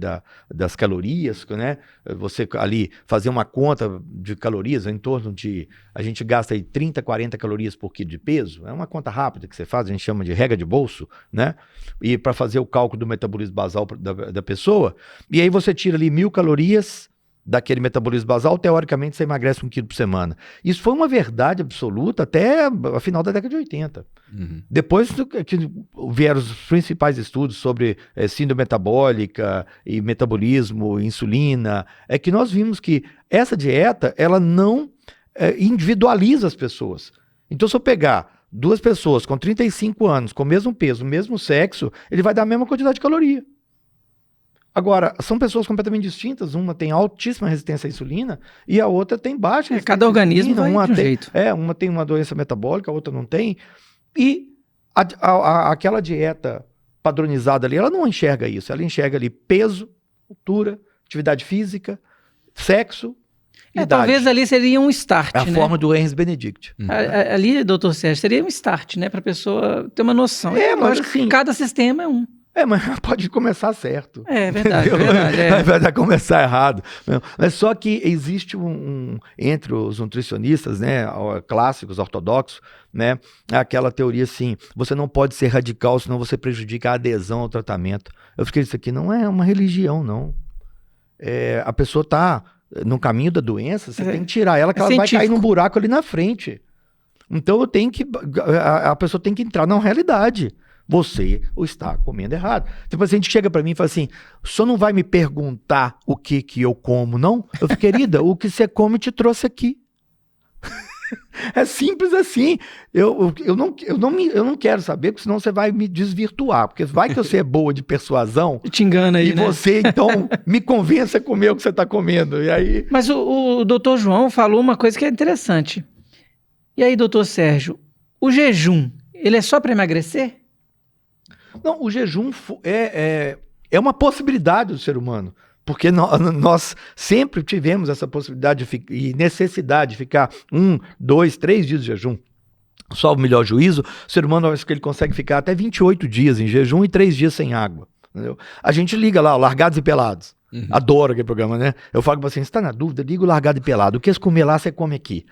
das calorias, né? Você ali fazer uma conta de calorias em torno de... A gente gasta aí 30, 40 calorias por quilo de peso. É uma conta rápida que você faz, a gente chama de regra de bolso, né? E para fazer o cálculo do metabolismo basal da pessoa. E aí você tira ali 1.000 calorias daquele metabolismo basal, teoricamente você emagrece 1 quilo por semana. Isso foi uma verdade absoluta até a final da década de 80. Depois que vieram os principais estudos sobre síndrome metabólica e metabolismo, insulina, é que nós vimos que essa dieta, ela não individualiza as pessoas. Então, se eu pegar duas pessoas com 35 anos, com o mesmo peso, o mesmo sexo, ele vai dar a mesma quantidade de caloria. Agora, são pessoas completamente distintas. Uma tem altíssima resistência à insulina e a outra tem baixa resistência cada organismo vai uma de um tem, jeito. Uma tem uma doença metabólica, a outra não tem. E aquela dieta padronizada ali, ela não enxerga isso. Ela enxerga ali peso, altura, atividade física, sexo, idade. Talvez ali seria um start, É a né? forma do Hermes Benedict. Ali, doutor Sérgio, seria um start, né? Para a pessoa ter uma noção. Mas Lógico que assim, cada sistema é um. mas pode começar certo. É verdade, Entendeu? verdade. Vai começar errado. Mas só que existe entre os nutricionistas, né, clássicos, ortodoxos, né, aquela teoria assim, você não pode ser radical, senão você prejudica a adesão ao tratamento. Eu fiquei, isso aqui não é uma religião, não. A pessoa está no caminho da doença, você tem que tirar ela, que ela vai cair num buraco ali na frente. Então a pessoa tem que entrar na realidade. Você está comendo errado. Se o paciente chega para mim e fala assim, o senhor não vai me perguntar o que eu como, não? Eu fico, querida, o que você come te trouxe aqui. É simples assim. Eu não quero saber, porque senão você vai me desvirtuar. Porque vai que você é boa de persuasão. Te engana aí, e né? você, então, me convença a comer o que você está comendo. E aí... Mas o doutor João falou uma coisa que é interessante. E aí, doutor Sérgio, o jejum, ele é só para emagrecer? Não, o jejum é uma possibilidade do ser humano, porque nós sempre tivemos essa possibilidade e necessidade de ficar 1, 2, 3 dias de jejum. Só o melhor juízo, o ser humano, acho que ele consegue ficar até 28 dias em jejum e 3 dias sem água. Entendeu? A gente liga lá, Largados e Pelados. Adoro aquele programa, né? Eu falo para você, você está na dúvida? Liga o Largado e Pelado. O que você comer lá, você come aqui.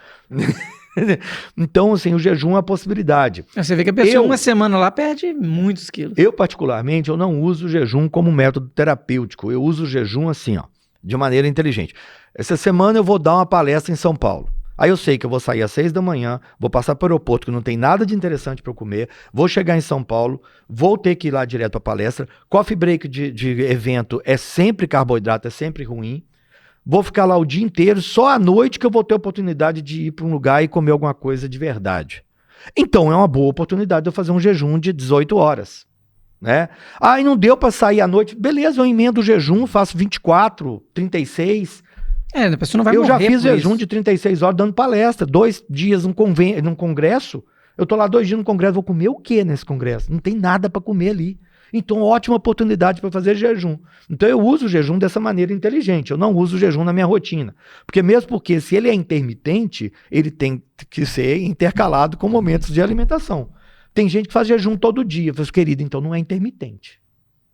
Então, assim, o jejum é uma possibilidade. Você vê que a pessoa uma semana lá perde muitos quilos. Eu, particularmente, eu não uso o jejum como método terapêutico. Eu uso o jejum assim, ó, de maneira inteligente. Essa semana eu vou dar uma palestra em São Paulo. Aí eu sei que eu vou sair às 6 da manhã, vou passar para o aeroporto, que não tem nada de interessante para eu comer, vou chegar em São Paulo, vou ter que ir lá direto à palestra. Coffee break de evento é sempre carboidrato, é sempre ruim. Vou ficar lá o dia inteiro, só à noite que eu vou ter a oportunidade de ir para um lugar e comer alguma coisa de verdade. Então é uma boa oportunidade de eu fazer um jejum de 18 horas. Né? E não deu para sair à noite. Beleza, eu emendo o jejum, faço 24, 36. A pessoa não vai morrer. Eu já fiz jejum de 36 horas dando palestra, 2 dias num congresso. Eu tô lá 2 dias no congresso, vou comer o que nesse congresso? Não tem nada para comer ali. Então, ótima oportunidade para fazer jejum. Então, eu uso o jejum dessa maneira inteligente. Eu não uso o jejum na minha rotina. Porque se ele é intermitente, ele tem que ser intercalado com momentos de alimentação. Tem gente que faz jejum todo dia. Eu falo, querido, então não é intermitente.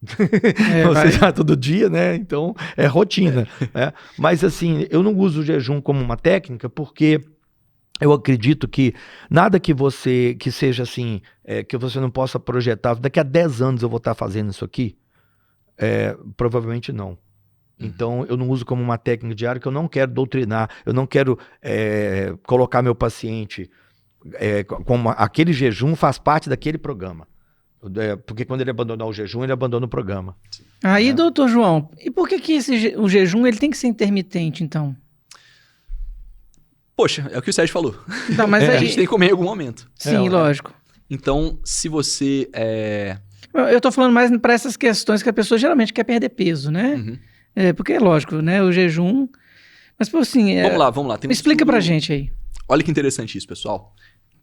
Você já todo dia, né? Então, é rotina. Né? Mas, assim, eu não uso o jejum como uma técnica porque... eu acredito que nada que seja assim, que você não possa projetar, daqui a 10 anos eu vou estar fazendo isso aqui, provavelmente não. Então eu não uso como uma técnica diária, que eu não quero doutrinar, eu não quero colocar meu paciente como aquele jejum faz parte daquele programa. Porque quando ele abandonar o jejum, ele abandona o programa. Aí, doutor João, e por que o jejum ele tem que ser intermitente, então? Poxa, é o que o Sérgio falou. Não, mas a gente tem que comer em algum momento. Sim, lógico. Então, se você... Eu tô falando mais para essas questões que a pessoa geralmente quer perder peso, né? Uhum. Porque é lógico, né? O jejum... Mas, pô, assim... Vamos lá. Tem explica pra gente aí. Olha que interessante isso, pessoal.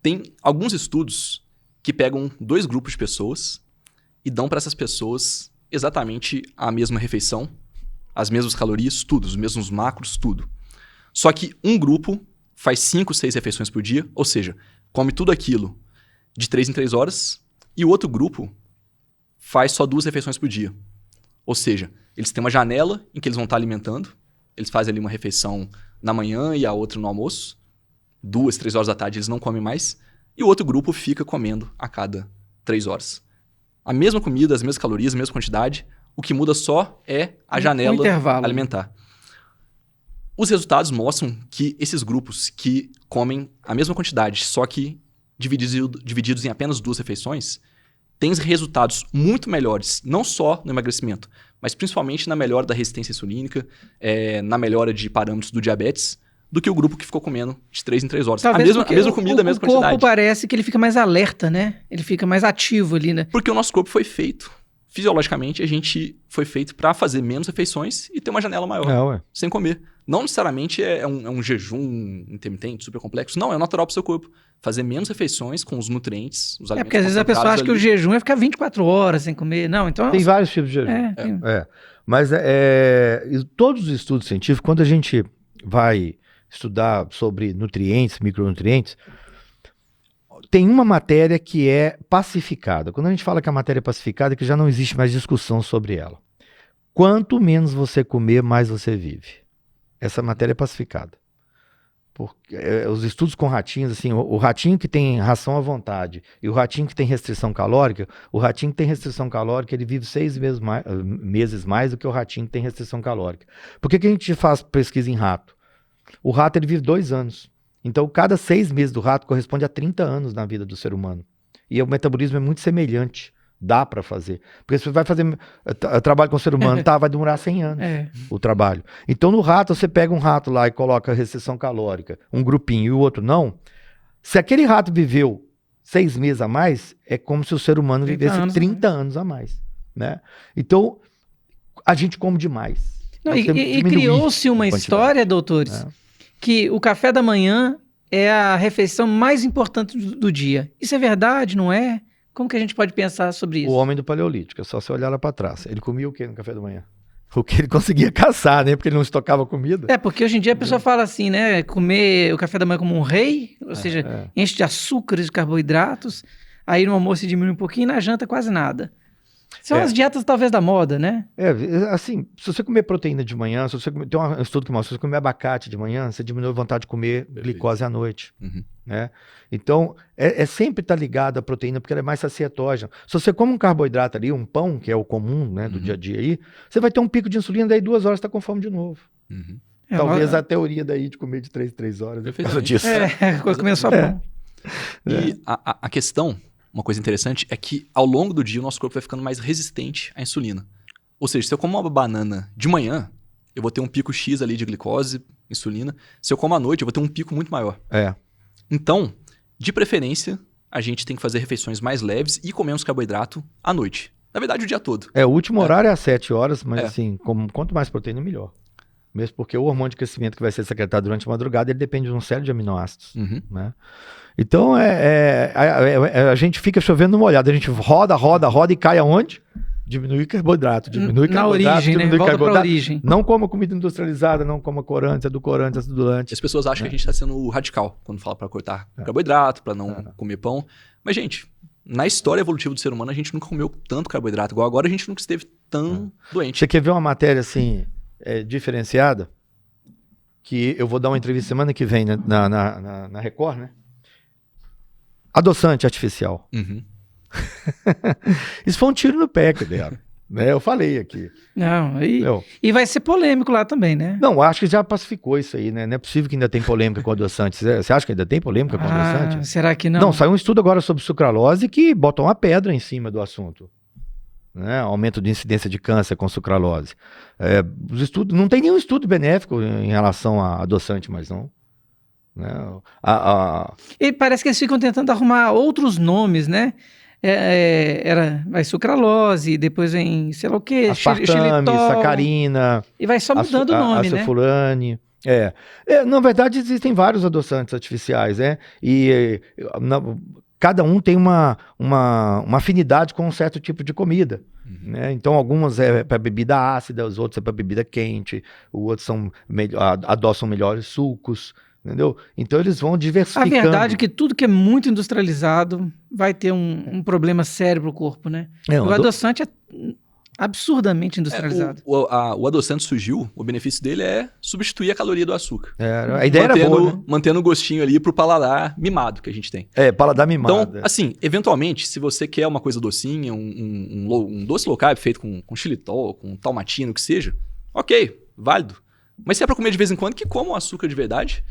Tem alguns estudos que pegam 2 grupos de pessoas e dão para essas pessoas exatamente a mesma refeição, as mesmas calorias, tudo, os mesmos macros, tudo. Só que um grupo faz 5, 6 refeições por dia, ou seja, come tudo aquilo de 3 em 3 horas, e o outro grupo faz só 2 refeições por dia. Ou seja, eles têm uma janela em que eles vão estar alimentando, eles fazem ali uma refeição na manhã e a outra no almoço, 2, 3 horas da tarde eles não comem mais, e o outro grupo fica comendo a cada 3 horas. A mesma comida, as mesmas calorias, a mesma quantidade, o que muda só é a janela alimentar. Os resultados mostram que esses grupos que comem a mesma quantidade, só que divididos em apenas 2 refeições, têm resultados muito melhores, não só no emagrecimento, mas principalmente na melhora da resistência insulínica, na melhora de parâmetros do diabetes, do que o grupo que ficou comendo de 3 em 3 horas. Talvez A mesma comida, a mesma quantidade. O corpo parece que ele fica mais alerta, né? Ele fica mais ativo ali, né? Porque o nosso corpo foi feito, fisiologicamente, a gente foi feito para fazer menos refeições e ter uma janela maior, sem comer. Não necessariamente é um jejum intermitente, super complexo. Não, é natural pro seu corpo. Fazer menos refeições com os nutrientes, os alimentos. Porque às vezes a pessoa acha que o jejum é ficar 24 horas sem comer. Não, então... Tem vários tipos de jejum. Mas todos os estudos científicos, quando a gente vai estudar sobre nutrientes, micronutrientes, tem uma matéria que é pacificada. Quando a gente fala que a matéria é pacificada, é que já não existe mais discussão sobre ela. Quanto menos você comer, mais você vive. Essa matéria é pacificada. Porque, os estudos com ratinhos, assim, o ratinho que tem ração à vontade e o ratinho que tem restrição calórica, o ratinho que tem restrição calórica, ele vive 6 meses mais do que o ratinho que tem restrição calórica. Por que a gente faz pesquisa em rato? O rato, ele vive 2 anos. Então, cada 6 meses do rato corresponde a 30 anos na vida do ser humano. E o metabolismo é muito semelhante. Dá para fazer. Porque se você vai fazer trabalho com o ser humano, vai demorar 100 anos o trabalho. Então, no rato, você pega um rato lá e coloca restrição calórica, um grupinho e o outro não. Se aquele rato viveu 6 meses a mais, é como se o ser humano vivesse 30 anos a mais. Né? Então, a gente come demais. Não, e criou-se uma história, doutores, que o café da manhã é a refeição mais importante do dia. Isso é verdade, não é? Como que a gente pode pensar sobre isso? O homem do Paleolítico, é só você olhar lá para trás. Ele comia o que no café da manhã? O que ele conseguia caçar, né? Porque ele não estocava comida. Porque hoje em dia a pessoa fala assim, né? Comer o café da manhã como um rei, ou seja, enche de açúcares, de carboidratos, aí no almoço diminui um pouquinho e na janta quase nada. São as dietas talvez da moda, né? Assim, se você comer proteína de manhã, tem um estudo que mostra, se você comer abacate de manhã, você diminui a vontade de comer glicose à noite. Né? Então, sempre estar ligado à proteína, porque ela é mais sacietógena. Se você come um carboidrato ali, um pão, que é o comum, né, do dia a dia aí, você vai ter um pico de insulina, daí 2 horas você está com fome de novo. Talvez a teoria daí de comer de 3 horas é por causa disso. Comer só pão. E a questão... Uma coisa interessante é que, ao longo do dia, o nosso corpo vai ficando mais resistente à insulina. Ou seja, se eu como uma banana de manhã, eu vou ter um pico X ali de glicose, insulina. Se eu como à noite, eu vou ter um pico muito maior. Então, de preferência, a gente tem que fazer refeições mais leves e comer menos carboidrato à noite. Na verdade, o dia todo. O último horário é às 7 horas, mas assim, quanto mais proteína, melhor. Mesmo porque o hormônio de crescimento que vai ser secretado durante a madrugada, ele depende de um série de aminoácidos. Né? Então, a gente fica chovendo numa olhada. A gente roda e cai aonde? Diminui carboidrato, na origem, né? Volta pra origem. Não coma comida industrializada, não coma corantes, edulcorantes, acidulantes. As pessoas acham que a gente está sendo radical quando fala para cortar carboidrato, para não comer pão. Mas, gente, na história evolutiva do ser humano, a gente nunca comeu tanto carboidrato. Igual agora, a gente nunca esteve tão doente. Você quer ver uma matéria assim... diferenciada, que eu vou dar uma entrevista semana que vem na Record, né? Adoçante artificial. Isso foi um tiro no pé que deram, né? Eu falei aqui. E vai ser polêmico lá também, né? Não, acho que já pacificou isso aí, né? Não é possível que ainda tem polêmica com adoçante. Você acha que ainda tem polêmica com adoçante? Será que não? Não, saiu um estudo agora sobre sucralose que botou uma pedra em cima do assunto. Né? Aumento de incidência de câncer com sucralose. Os estudos, não tem nenhum estudo benéfico em relação a adoçante, mas não. Né? E parece que eles ficam tentando arrumar outros nomes, né? Vai sucralose, depois vem, sei lá o quê, aspartame, sacarina. E vai só mudando o nome, né? Acefulane. Na verdade, existem vários adoçantes artificiais, né? Cada um tem uma afinidade com um certo tipo de comida. Né? Então, algumas é para bebida ácida, os outros é para bebida quente, os outros adoçam melhores sucos, entendeu? Então, eles vão diversificando. A verdade é que tudo que é muito industrializado vai ter um problema sério para o corpo, né? O adoçante é absurdamente industrializado. O adoçante surgiu, o benefício dele é substituir a caloria do açúcar. A ideia era boa, né? Mantendo o gostinho ali pro paladar mimado que a gente tem. Paladar mimado. Então, assim, eventualmente, se você quer uma coisa docinha, um doce low carb feito com xilitol, com talmatina, o que seja, ok, válido. Mas se é pra comer de vez em quando, que coma o açúcar de verdade.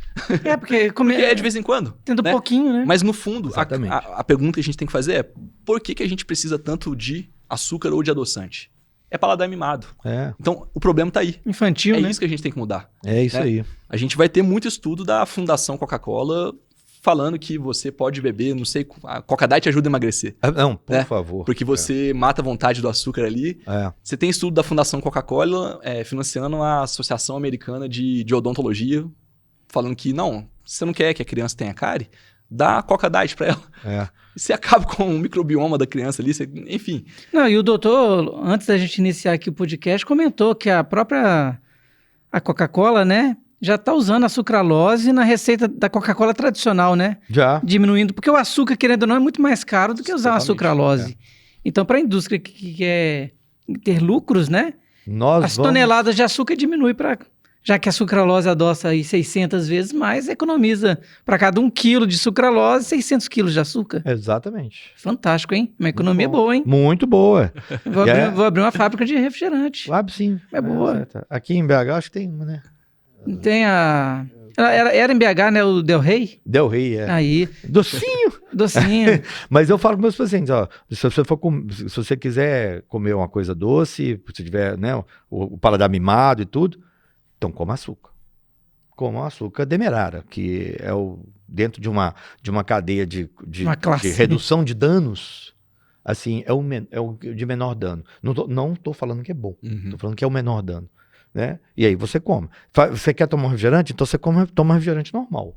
Porque é de vez em quando. Tendo né? pouquinho, né? Mas no fundo, a pergunta que a gente tem que fazer é por que a gente precisa tanto de açúcar ou de adoçante? é paladar mimado. É. Então, o problema tá aí. Infantil, É né? isso que a gente tem que mudar. É isso né? aí. A gente vai ter muito estudo da Fundação Coca-Cola falando que você pode beber, não sei, a Coca Diet ajuda a emagrecer. Não, por né? favor. Porque você mata a vontade do açúcar ali. É. Você tem estudo da Fundação Coca-Cola financiando a Associação Americana de Odontologia, falando que não, você não quer que a criança tenha cárie, dá a Coca Diet pra ela. É. E você acaba com o microbioma da criança ali, enfim. Não, e o doutor, antes da gente iniciar aqui o podcast, comentou que a Coca-Cola, né, já está usando a sucralose na receita da Coca-Cola tradicional, né? Já. Diminuindo, porque o açúcar, querendo ou não, é muito mais caro do que usar uma sucralose. Então, para a indústria que quer ter lucros, né, as toneladas de açúcar diminui para... Já que a sucralose adoça aí 600 vezes mais, economiza para cada 1 quilo de sucralose, 600 quilos de açúcar. Exatamente. Fantástico, hein? Uma economia boa, hein? Muito boa. Vou abrir uma fábrica de refrigerante. Abre sim. É boa. Aqui em BH acho que tem uma, né? Tem a... Era em BH, né? O Del Rey? Del Rey, é. Aí. Docinho. Docinho. Mas eu falo com meus pacientes, ó, se você quiser comer uma coisa doce, se tiver, né, o paladar mimado e tudo, então coma açúcar. Coma açúcar demerara, que é dentro de uma cadeia de redução de danos, assim, é o de menor dano. Não tô falando que é bom, tô falando que é o menor dano. Né? E aí você come. Você quer tomar um refrigerante? Então você toma refrigerante normal.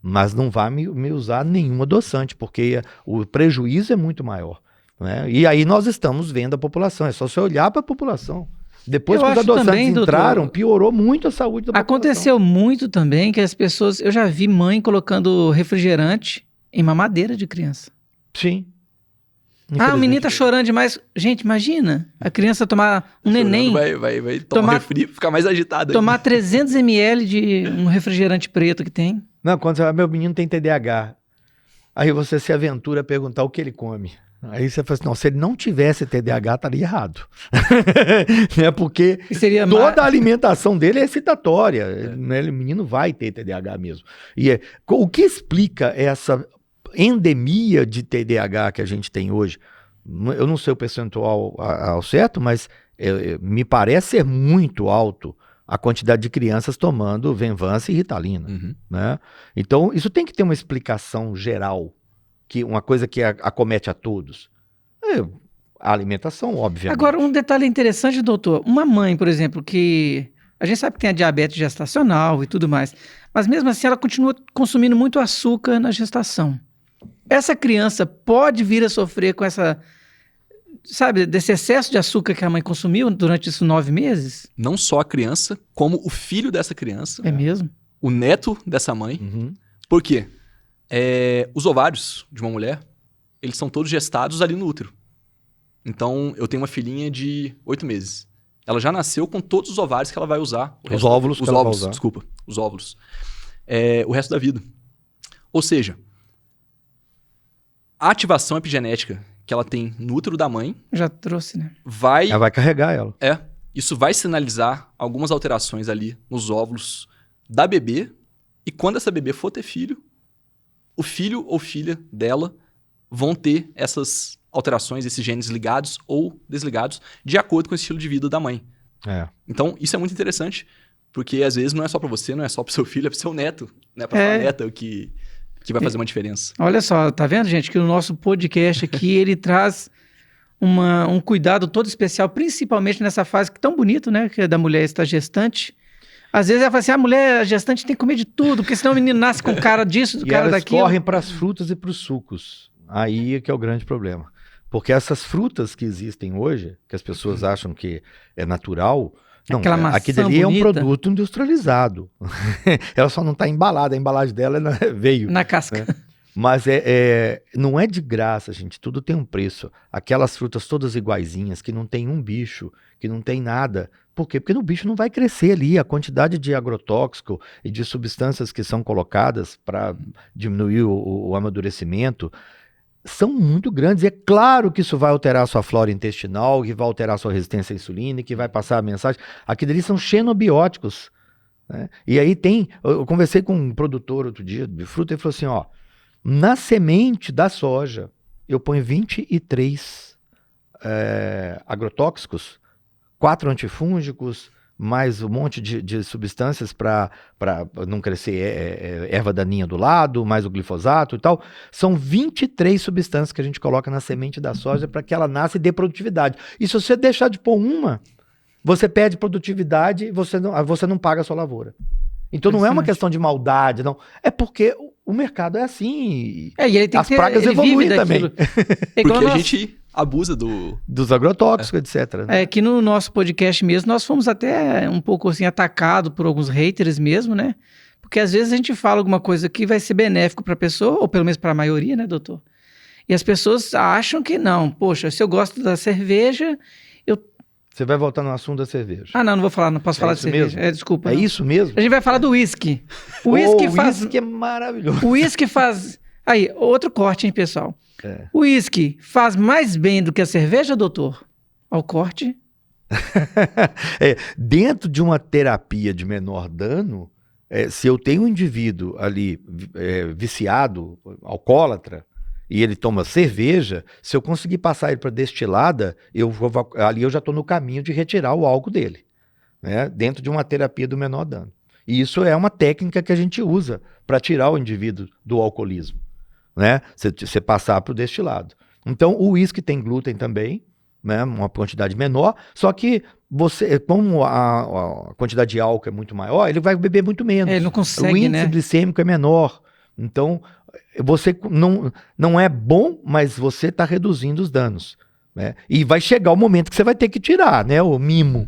Mas não vai me usar nenhum adoçante, porque o prejuízo é muito maior. Né? E aí nós estamos vendo a população. É só você olhar para a população. Depois que os adoçantes também, entraram, doutor, piorou muito a saúde da população. Aconteceu muito também que as pessoas... Eu já vi mãe colocando refrigerante em mamadeira de criança. Sim. O menino tá chorando demais. Gente, imagina a criança tomar neném... Vai tomar refri, ficar mais agitado. Tomar 300 ml de um refrigerante preto que tem. Não, quando você fala, meu menino tem TDAH. Aí você se aventura a perguntar o que ele come. Aí você fala assim, não, se ele não tivesse TDAH, estaria errado. Né? Porque toda a alimentação dele é excitatória. Né? O menino vai ter TDAH mesmo. E o que explica essa endemia de TDAH que a gente tem hoje? Eu não sei o percentual ao certo, mas me parece ser muito alto a quantidade de crianças tomando Venvanse e Ritalina. Né? Então, isso tem que ter uma explicação geral. Uma coisa que acomete a todos. A alimentação, obviamente. Agora, um detalhe interessante, doutor. Uma mãe, por exemplo, que... A gente sabe que tem a diabetes gestacional e tudo mais. Mas mesmo assim, ela continua consumindo muito açúcar na gestação. Essa criança pode vir a sofrer com essa... Sabe, desse excesso de açúcar que a mãe consumiu durante esses 9 meses? Não só a criança, como o filho dessa criança. É mesmo? O neto dessa mãe. Por quê? Os ovários de uma mulher, eles são todos gestados ali no útero. Então, eu tenho uma filhinha de 8 meses. Ela já nasceu com todos os ovários que ela vai usar. Os óvulos que ela vai usar. Desculpa, os óvulos. O resto da vida. Ou seja, a ativação epigenética que ela tem no útero da mãe... Já trouxe, né? Ela vai carregar ela. Isso vai sinalizar algumas alterações ali nos óvulos da bebê. E quando essa bebê for ter filho, o filho ou filha dela vão ter essas alterações, esses genes ligados ou desligados, de acordo com o estilo de vida da mãe. Então, isso é muito interessante, porque às vezes não é só para você, não é só para seu filho, é para seu neto, né? Para sua neta, que vai fazer uma diferença. Olha só, tá vendo, gente, que o nosso podcast aqui, ele traz um cuidado todo especial, principalmente nessa fase que tão bonito, né, que é da mulher estar gestante. Às vezes ela fala assim, a mulher gestante tem que comer de tudo, porque senão o menino nasce com cara disso, do cara daquilo. E elas correm para as frutas e para os sucos. Aí é que é o grande problema. Porque essas frutas que existem hoje, que as pessoas acham que é natural, não, aquilo ali é um produto industrializado. Ela só não está embalada, a embalagem dela veio. Na casca. Né? Mas não é de graça, gente, tudo tem um preço. Aquelas frutas todas iguaizinhas, que não tem um bicho, que não tem nada. Por quê? Porque o bicho não vai crescer ali. A quantidade de agrotóxico e de substâncias que são colocadas para diminuir o amadurecimento são muito grandes. E é claro que isso vai alterar a sua flora intestinal, que vai alterar a sua resistência à insulina, que vai passar a mensagem. Aquilo ali são xenobióticos. Né? E aí eu conversei com um produtor outro dia de fruta e ele falou assim, ó, na semente da soja eu ponho 23 agrotóxicos, 4 antifúngicos, mais um monte de substâncias para não crescer erva daninha do lado, mais o glifosato e tal. São 23 substâncias que a gente coloca na semente da soja para que ela nasça e dê produtividade. E se você deixar de pôr uma, você perde produtividade e você não paga a sua lavoura. Então não é uma questão de maldade, não. É porque o mercado é assim. E ele tem as pragas evoluem também. Porque a gente abusa dos agrotóxicos, etc. Né? Que no nosso podcast mesmo, nós fomos até um pouco assim atacados por alguns haters mesmo, né? Porque às vezes a gente fala alguma coisa que vai ser benéfico para a pessoa, ou pelo menos para a maioria, né, doutor? E as pessoas acham que não. Poxa, se eu gosto da cerveja, Você vai voltar no assunto da cerveja. não vou falar, não posso falar de cerveja. Mesmo? Desculpa. É não. isso mesmo? A gente vai falar do whisky. O whisky whisky é maravilhoso. O whisky faz... Aí, outro corte, hein, pessoal? O whisky faz mais bem do que a cerveja, doutor? Ao corte? Dentro de uma terapia de menor dano, se eu tenho um indivíduo ali viciado, alcoólatra, e ele toma cerveja, se eu conseguir passar ele para destilada, ali eu já estou no caminho de retirar o álcool dele, né? Dentro de uma terapia do menor dano. E isso é uma técnica que a gente usa para tirar o indivíduo do alcoolismo, né? Você passar para o destilado. Então, o uísque tem glúten também, né? Uma quantidade menor, só que como a quantidade de álcool é muito maior, ele vai beber muito menos. Ele não consegue, o índice glicêmico é menor. Então, você não é bom, mas você está reduzindo os danos, né? E vai chegar o momento que você vai ter que tirar, né? O mimo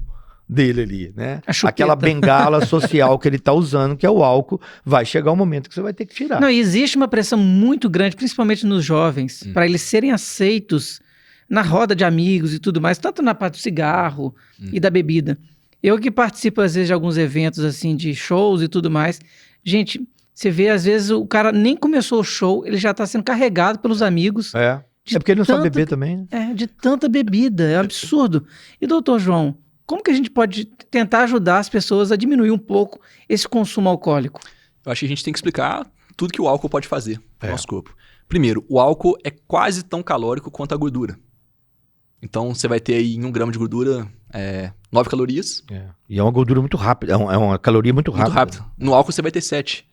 dele ali, né? Aquela bengala social que ele está usando, que é o álcool, vai chegar o momento que você vai ter que tirar. Não, e existe uma pressão muito grande, principalmente nos jovens, para eles serem aceitos na roda de amigos e tudo mais, tanto na parte do cigarro e da bebida. Eu que participo, às vezes, de alguns eventos, assim, de shows e tudo mais, gente... Você vê, às vezes, o cara nem começou o show, ele já está sendo carregado pelos amigos. É porque ele não sabe beber também. De tanta bebida, é um absurdo. E, doutor João, como que a gente pode tentar ajudar as pessoas a diminuir um pouco esse consumo alcoólico? Eu acho que a gente tem que explicar tudo que o álcool pode fazer no nosso corpo. Primeiro, o álcool é quase tão calórico quanto a gordura. Então, você vai ter aí em 1 grama de gordura 9 calorias. E é uma gordura muito rápida, é uma caloria muito rápida. Muito rápido. No álcool você vai ter 7.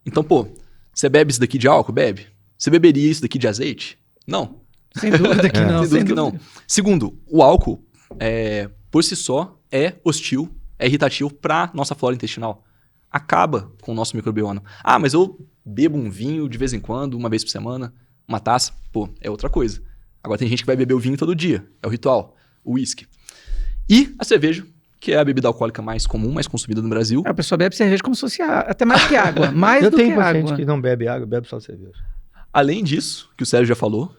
Então, você bebe isso daqui de álcool? Bebe. Você beberia isso daqui de azeite? Não. Sem dúvida que não. Sem dúvida que não. Segundo, o álcool, por si só, é hostil, é irritativo para nossa flora intestinal. Acaba com o nosso microbioma. Mas eu bebo um vinho de vez em quando, uma vez por semana, uma taça. É outra coisa. Agora tem gente que vai beber o vinho todo dia. É o ritual. O whisky. E a cerveja, que é a bebida alcoólica mais comum, mais consumida no Brasil. A pessoa bebe cerveja como se fosse até mais que água. Eu tenho paciente que não bebe água, bebe só cerveja. Além disso, que o Sérgio já falou,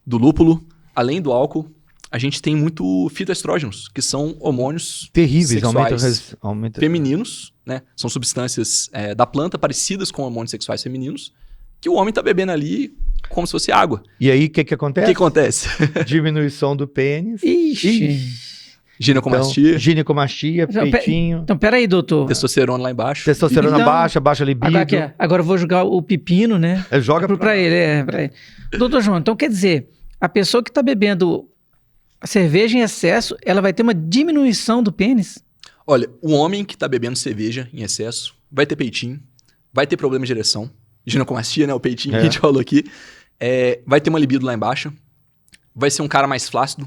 do lúpulo, além do álcool, a gente tem muito fitoestrógenos, que são hormônios terríveis, sexuais aumenta femininos, né? São substâncias da planta parecidas com hormônios sexuais femininos, que o homem tá bebendo ali como se fosse água. E aí, o que acontece? O que acontece? Diminuição do pênis. Ixi. Ginecomastia, peitinho. Então, peraí, doutor. Testosterona lá embaixo. Testosterona baixa, baixa libido. Agora eu vou jogar o pepino, né? Joga pra ele, pra ele. Doutor João, então quer dizer, a pessoa que tá bebendo a cerveja em excesso, ela vai ter uma diminuição do pênis? Olha, o homem que tá bebendo cerveja em excesso vai ter peitinho, vai ter problema de ereção, ginecomastia, né? O peitinho que a gente falou aqui. Vai ter uma libido lá embaixo, vai ser um cara mais flácido,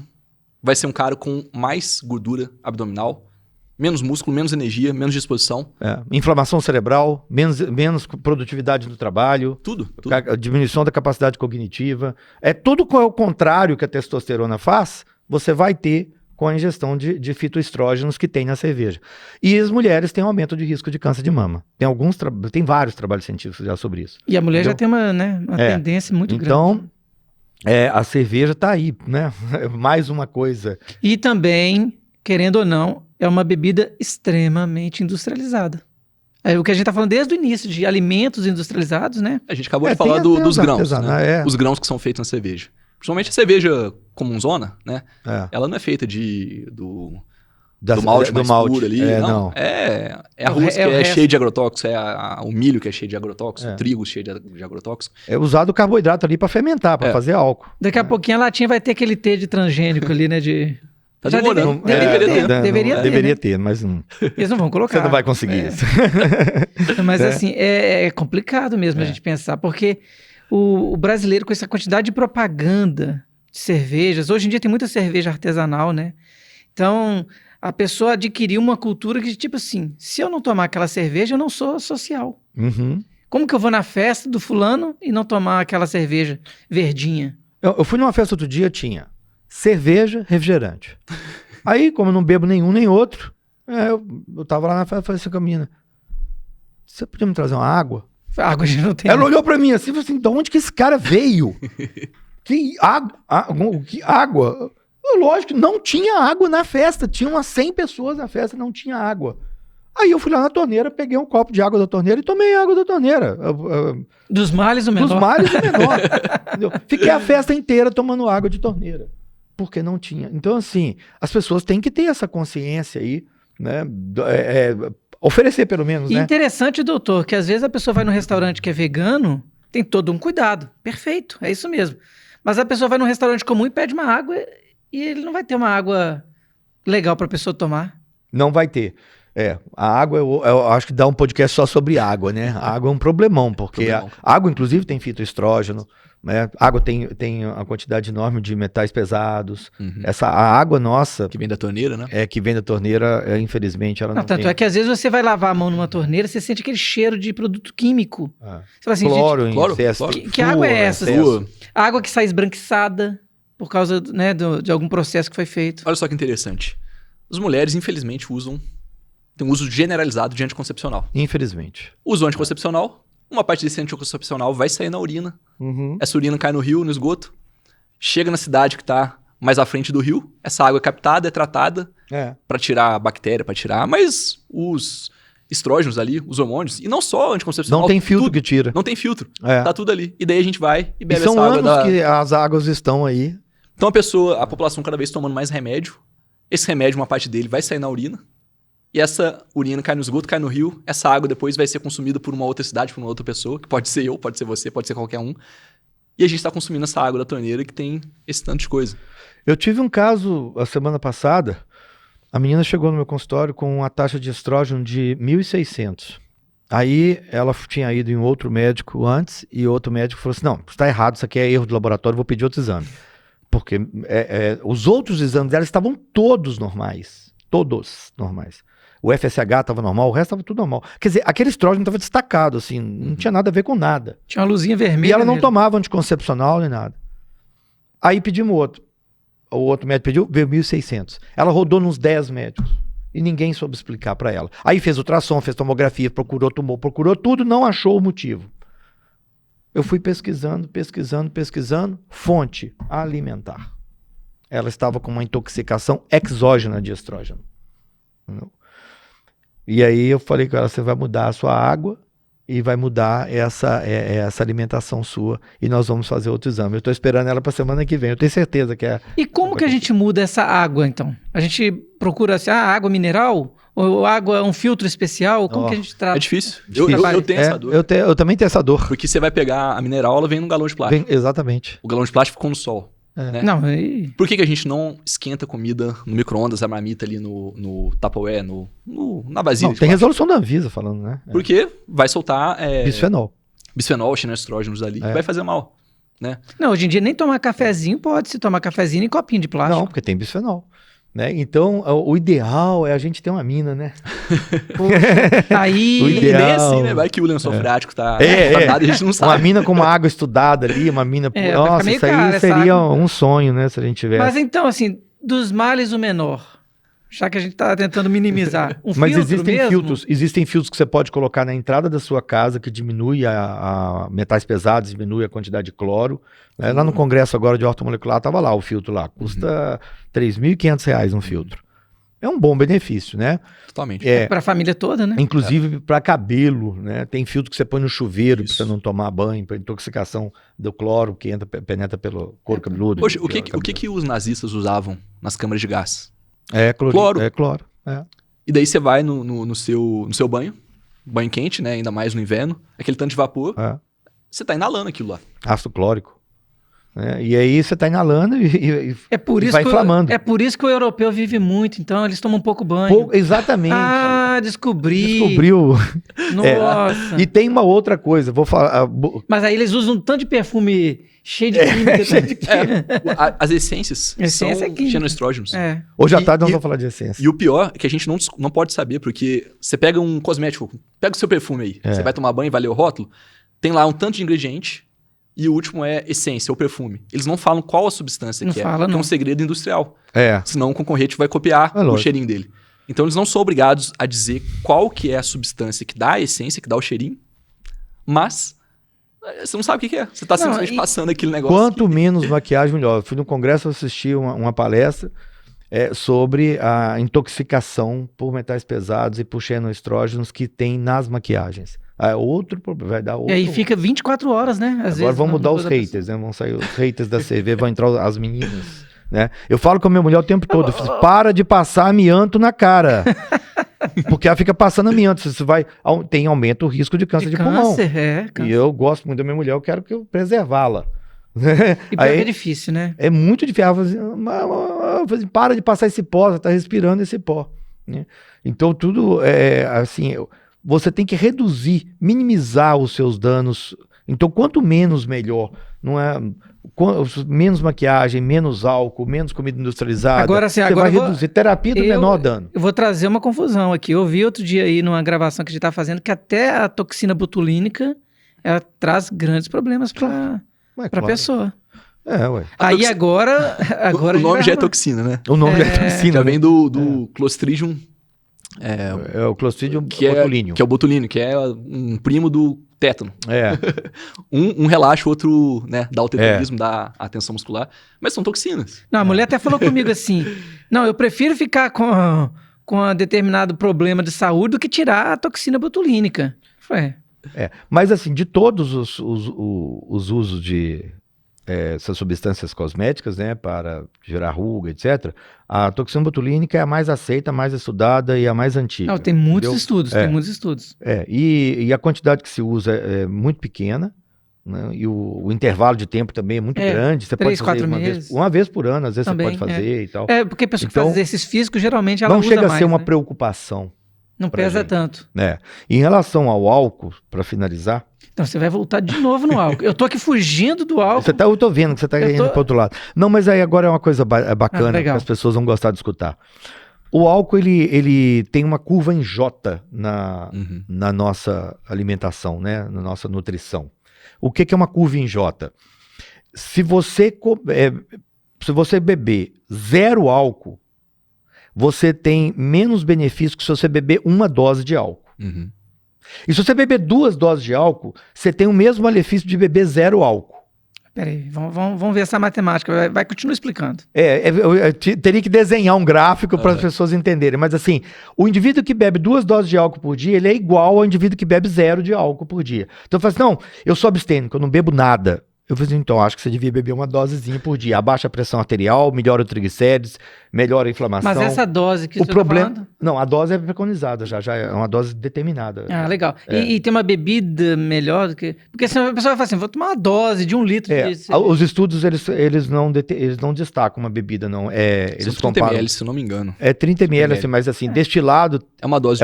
vai ser um cara com mais gordura abdominal, menos músculo, menos energia, menos disposição. Inflamação cerebral, menos produtividade no trabalho. Tudo. A diminuição da capacidade cognitiva. Tudo ao contrário que a testosterona faz, você vai ter com a ingestão de fitoestrógenos que tem na cerveja. E as mulheres têm um aumento de risco de câncer de mama. Tem vários trabalhos científicos já sobre isso. E a mulher já tem uma tendência muito grande. Então, a cerveja está aí, né? Mais uma coisa. E também, querendo ou não, é uma bebida extremamente industrializada. É o que a gente está falando desde o início, de alimentos industrializados, né? A gente acabou de falar dos grãos, né? Os grãos que são feitos na cerveja. Principalmente a cerveja comunzona, né? Ela não é feita do do malte mais puro ali. Não. É arroz que é cheio de agrotóxico, o milho que é cheio de agrotóxico, o trigo cheio de agrotóxico. É usado o carboidrato ali para fermentar, para fazer álcool. Daqui a pouquinho a latinha vai ter aquele T de transgênico ali, né? Tá demorando. Deveria ter, mas não. Eles não vão colocar. Você não vai conseguir isso. Mas assim, é complicado mesmo a gente pensar, porque o brasileiro, com essa quantidade de propaganda de cervejas, hoje em dia tem muita cerveja artesanal, né? Então, a pessoa adquiriu uma cultura que, tipo assim, se eu não tomar aquela cerveja, eu não sou social. Uhum. Como que eu vou na festa do fulano e não tomar aquela cerveja verdinha? Eu fui numa festa outro dia, tinha cerveja, refrigerante. Aí, como eu não bebo nenhum nem outro, eu tava lá na festa e falei assim com a menina, você podia me trazer uma água? A água já não tem. Ela olhou pra mim assim e falou assim, de onde que esse cara veio? Que água? Lógico, não tinha água na festa. Tinha umas 100 pessoas na festa, não tinha água. Aí eu fui lá na torneira, peguei um copo de água da torneira e tomei água da torneira. Dos males o menor. Dos males o menor. Entendeu? Fiquei a festa inteira tomando água de torneira. Porque não tinha. Então, assim, as pessoas têm que ter essa consciência aí, né? Oferecer, pelo menos, E né? interessante, doutor, que às vezes a pessoa vai num restaurante que é vegano, tem todo um cuidado. Perfeito, é isso mesmo. Mas a pessoa vai num restaurante comum e pede uma água e ele não vai ter uma água legal para a pessoa tomar. Não vai ter. A água, eu acho que dá um podcast só sobre água, né? A água é um problemão, porque a água, inclusive, tem fitoestrógeno, né? A água tem uma quantidade enorme de metais pesados. A água nossa... Que vem da torneira, né? Que vem da torneira, infelizmente, ela não tanto tem... é que às vezes você vai lavar a mão numa torneira, você sente aquele cheiro de produto químico. Você fala assim, cloro, excesso. Que água é essa? A água que sai esbranquiçada por causa, né, de algum processo que foi feito. Olha só que interessante. As mulheres, infelizmente, tem um uso generalizado de anticoncepcional. Infelizmente. Uso anticoncepcional, uma parte desse anticoncepcional vai sair na urina. Essa urina cai no rio, no esgoto. Chega na cidade que tá mais à frente do rio. Essa água é captada, é tratada para tirar a bactéria, mas os estrógenos ali, os hormônios, e não só anticoncepcional. Não tem filtro que tira. Não tem filtro. Tá tudo ali. E daí a gente vai e bebe são essa água. anos que as águas estão aí. Então a população cada vez tomando mais remédio. Esse remédio, uma parte dele vai sair na urina. E essa urina cai no esgoto, cai no rio. Essa água depois vai ser consumida por uma outra cidade, por uma outra pessoa, que pode ser eu, pode ser você, pode ser qualquer um. E a gente está consumindo essa água da torneira que tem esse tanto de coisa. Eu tive um caso a semana passada. A menina chegou no meu consultório com uma taxa de estrógeno de 1.600. Aí ela tinha ido em outro médico antes e outro médico falou assim, não, está errado, isso aqui é erro do laboratório, vou pedir outro exame. Porque os outros exames dela estavam todos normais. Todos normais. O FSH estava normal, o resto estava tudo normal. Quer dizer, aquele estrógeno estava destacado, assim, não tinha nada a ver com nada. Tinha uma luzinha vermelha. E ela não nele. tomava anticoncepcional nem nada. Aí pedimos outro. O outro médico pediu, veio 1.600. Ela rodou nos 10 médicos. E ninguém soube explicar para ela. Aí fez ultrassom, fez tomografia, procurou tumor, procurou tudo, não achou o motivo. Eu fui pesquisando. Fonte alimentar. Ela estava com uma intoxicação exógena de estrógeno. E aí eu falei com ela, você vai mudar a sua água e vai mudar essa alimentação sua e nós vamos fazer outro exame. Eu estou esperando ela para a semana que vem, eu tenho certeza que é... E como que a gente muda essa água, então? A gente procura assim, água mineral? Ou água, um filtro especial? Como que a gente trata? É difícil. Eu tenho essa dor. Eu também tenho essa dor. Porque você vai pegar a mineral, ela vem num galão de plástico. Exatamente. O galão de plástico ficou no sol. Né? Não, Por que a gente não esquenta comida no micro-ondas, a marmita ali no Tupperware, na vasilha? Não, tem resolução da Anvisa falando, né? Porque vai soltar... Bisfenol, xenoestrógenos ali, que vai fazer mal, né? Não, hoje em dia nem tomar cafezinho pode se tomar cafezinho em copinho de plástico. Não, porque tem bisfenol. Né? Então, o ideal é a gente ter uma mina, né? Aí... O ideal... E nem assim, né? Vai que o lençol freático tá tratado, a gente não sabe. Uma mina com uma água estudada ali, uma mina... Nossa, isso aí seria um sonho, né? Se a gente tivesse. Mas então, assim, dos males o menor, já que a gente tá tentando minimizar. Mas existem filtros que você pode colocar na entrada da sua casa que diminui a metais pesados, diminui a quantidade de cloro. Lá no congresso agora de ortomolecular estava lá o filtro lá, custa R$3.500 um filtro. É um bom benefício, né? Totalmente. Para a família toda, né? Inclusive para cabelo, né? Tem filtro que você põe no chuveiro para você não tomar banho, para intoxicação do cloro que penetra pelo couro cabeludo. Hoje, o que os nazistas usavam nas câmaras de gás? Cloro. Cloro. É. E daí você vai no seu banho quente, né? Ainda mais no inverno, aquele tanto de vapor, você tá inalando aquilo lá. Ácido clórico. Né? E aí você tá inalando e vai que inflamando. É por isso que o europeu vive muito, então eles tomam pouco banho. Exatamente. Ah, descobri. Descobriu. Nossa. E tem uma outra coisa, vou falar. Mas aí eles usam um tanto de perfume cheio de química. Cheio de As essências são xenoestrógenos. Hoje à tarde nós vamos falar de essência. E o pior é que a gente não pode saber, porque você pega um cosmético, pega o seu perfume aí, você vai tomar banho e vai ler o rótulo, tem lá um tanto de ingrediente, e o último é essência, ou perfume. Eles não falam qual a substância que é um segredo industrial. Senão o concorrente vai copiar o cheirinho dele. Então eles não são obrigados a dizer qual que é a substância que dá a essência, que dá o cheirinho, mas você não sabe o que é. Você tá simplesmente passando aquele negócio. Quanto menos maquiagem, melhor. Eu fui no congresso assistir uma palestra sobre a intoxicação por metais pesados e por xenoestrógenos que tem nas maquiagens. Outro problema, vai dar outro. E aí fica 24 horas, né? Agora vão mudar os haters, né? Vão sair os haters da CV, vão entrar as meninas, né? Eu falo com a minha mulher o tempo todo, para de passar amianto na cara. Porque ela fica passando amianto, aumenta o risco de câncer de pulmão. Câncer. E eu gosto muito da minha mulher, eu quero preservá-la. E pior que é difícil, né? É muito difícil. Ela fala assim, para de passar esse pó, você tá respirando esse pó. Né? Então tudo assim... Você tem que reduzir, minimizar os seus danos. Então, quanto menos, melhor. Não é menos maquiagem, menos álcool, menos comida industrializada. Agora, assim, você vai reduzir. Terapia do menor dano. Eu vou trazer uma confusão aqui. Eu vi outro dia aí numa gravação que a gente tá fazendo que até a toxina botulínica ela traz grandes problemas para a pessoa. Ué. Aí agora o nome já é toxina, né? O nome já é toxina. Já vem do Clostridium. O Clostridium botulíneo. Que é o botulíneo, que é um primo do tétano. Um relaxa, o outro, né, dá o tetanusmo, dá a tensão muscular. Mas são toxinas. Não, a mulher até falou comigo assim, não, eu prefiro ficar com um determinado problema de saúde do que tirar a toxina botulínica. Foi. Mas assim, de todos os usos de essas substâncias cosméticas, né, para gerar ruga, etc., a toxina botulínica é a mais aceita, a mais estudada e a mais antiga. Não, tem muitos estudos, E a quantidade que se usa é muito pequena, né, e o intervalo de tempo também é muito grande. Você 3, pode fazer uma vez por ano, às vezes também, você pode fazer e tal. Porque a pessoa que faz exercício físico, geralmente ela usa mais. Não chega a ser uma preocupação. Não pesa tanto. Em relação ao álcool, para finalizar... Então, você vai voltar de novo no álcool. Eu tô aqui fugindo do álcool. Eu tô vendo que você tá indo pro outro lado. Não, mas aí agora é uma coisa bacana que as pessoas vão gostar de escutar. O álcool, ele tem uma curva em J na nossa alimentação, né? Na nossa nutrição. O que é uma curva em J? Se você beber 0 álcool, você tem menos benefício que se você beber 1 dose de álcool. E se você beber 2 doses de álcool, você tem o mesmo malefício de beber 0 álcool. Peraí, vamos ver essa matemática. Vai continuar explicando. Eu teria que desenhar um gráfico para as pessoas entenderem. Mas assim, o indivíduo que bebe 2 doses de álcool por dia, ele é igual ao indivíduo que bebe 0 de álcool por dia. Então eu falo assim, não, eu sou abstêmico, eu não bebo nada. Eu falei assim, então, acho que você devia beber uma dosezinha por dia. Abaixa a pressão arterial, melhora o triglicérides, melhora a inflamação. Mas essa dose que você tá falando? Não, a dose é preconizada, já é uma dose determinada. Legal. E tem uma bebida melhor do que... Porque senão a pessoa vai falar assim, vou tomar uma dose de 1 litro disso. Os estudos, eles não destacam uma bebida, não. Eles são 30 ml, se eu não me engano. 30 ml, assim, mas assim, destilado... É uma dose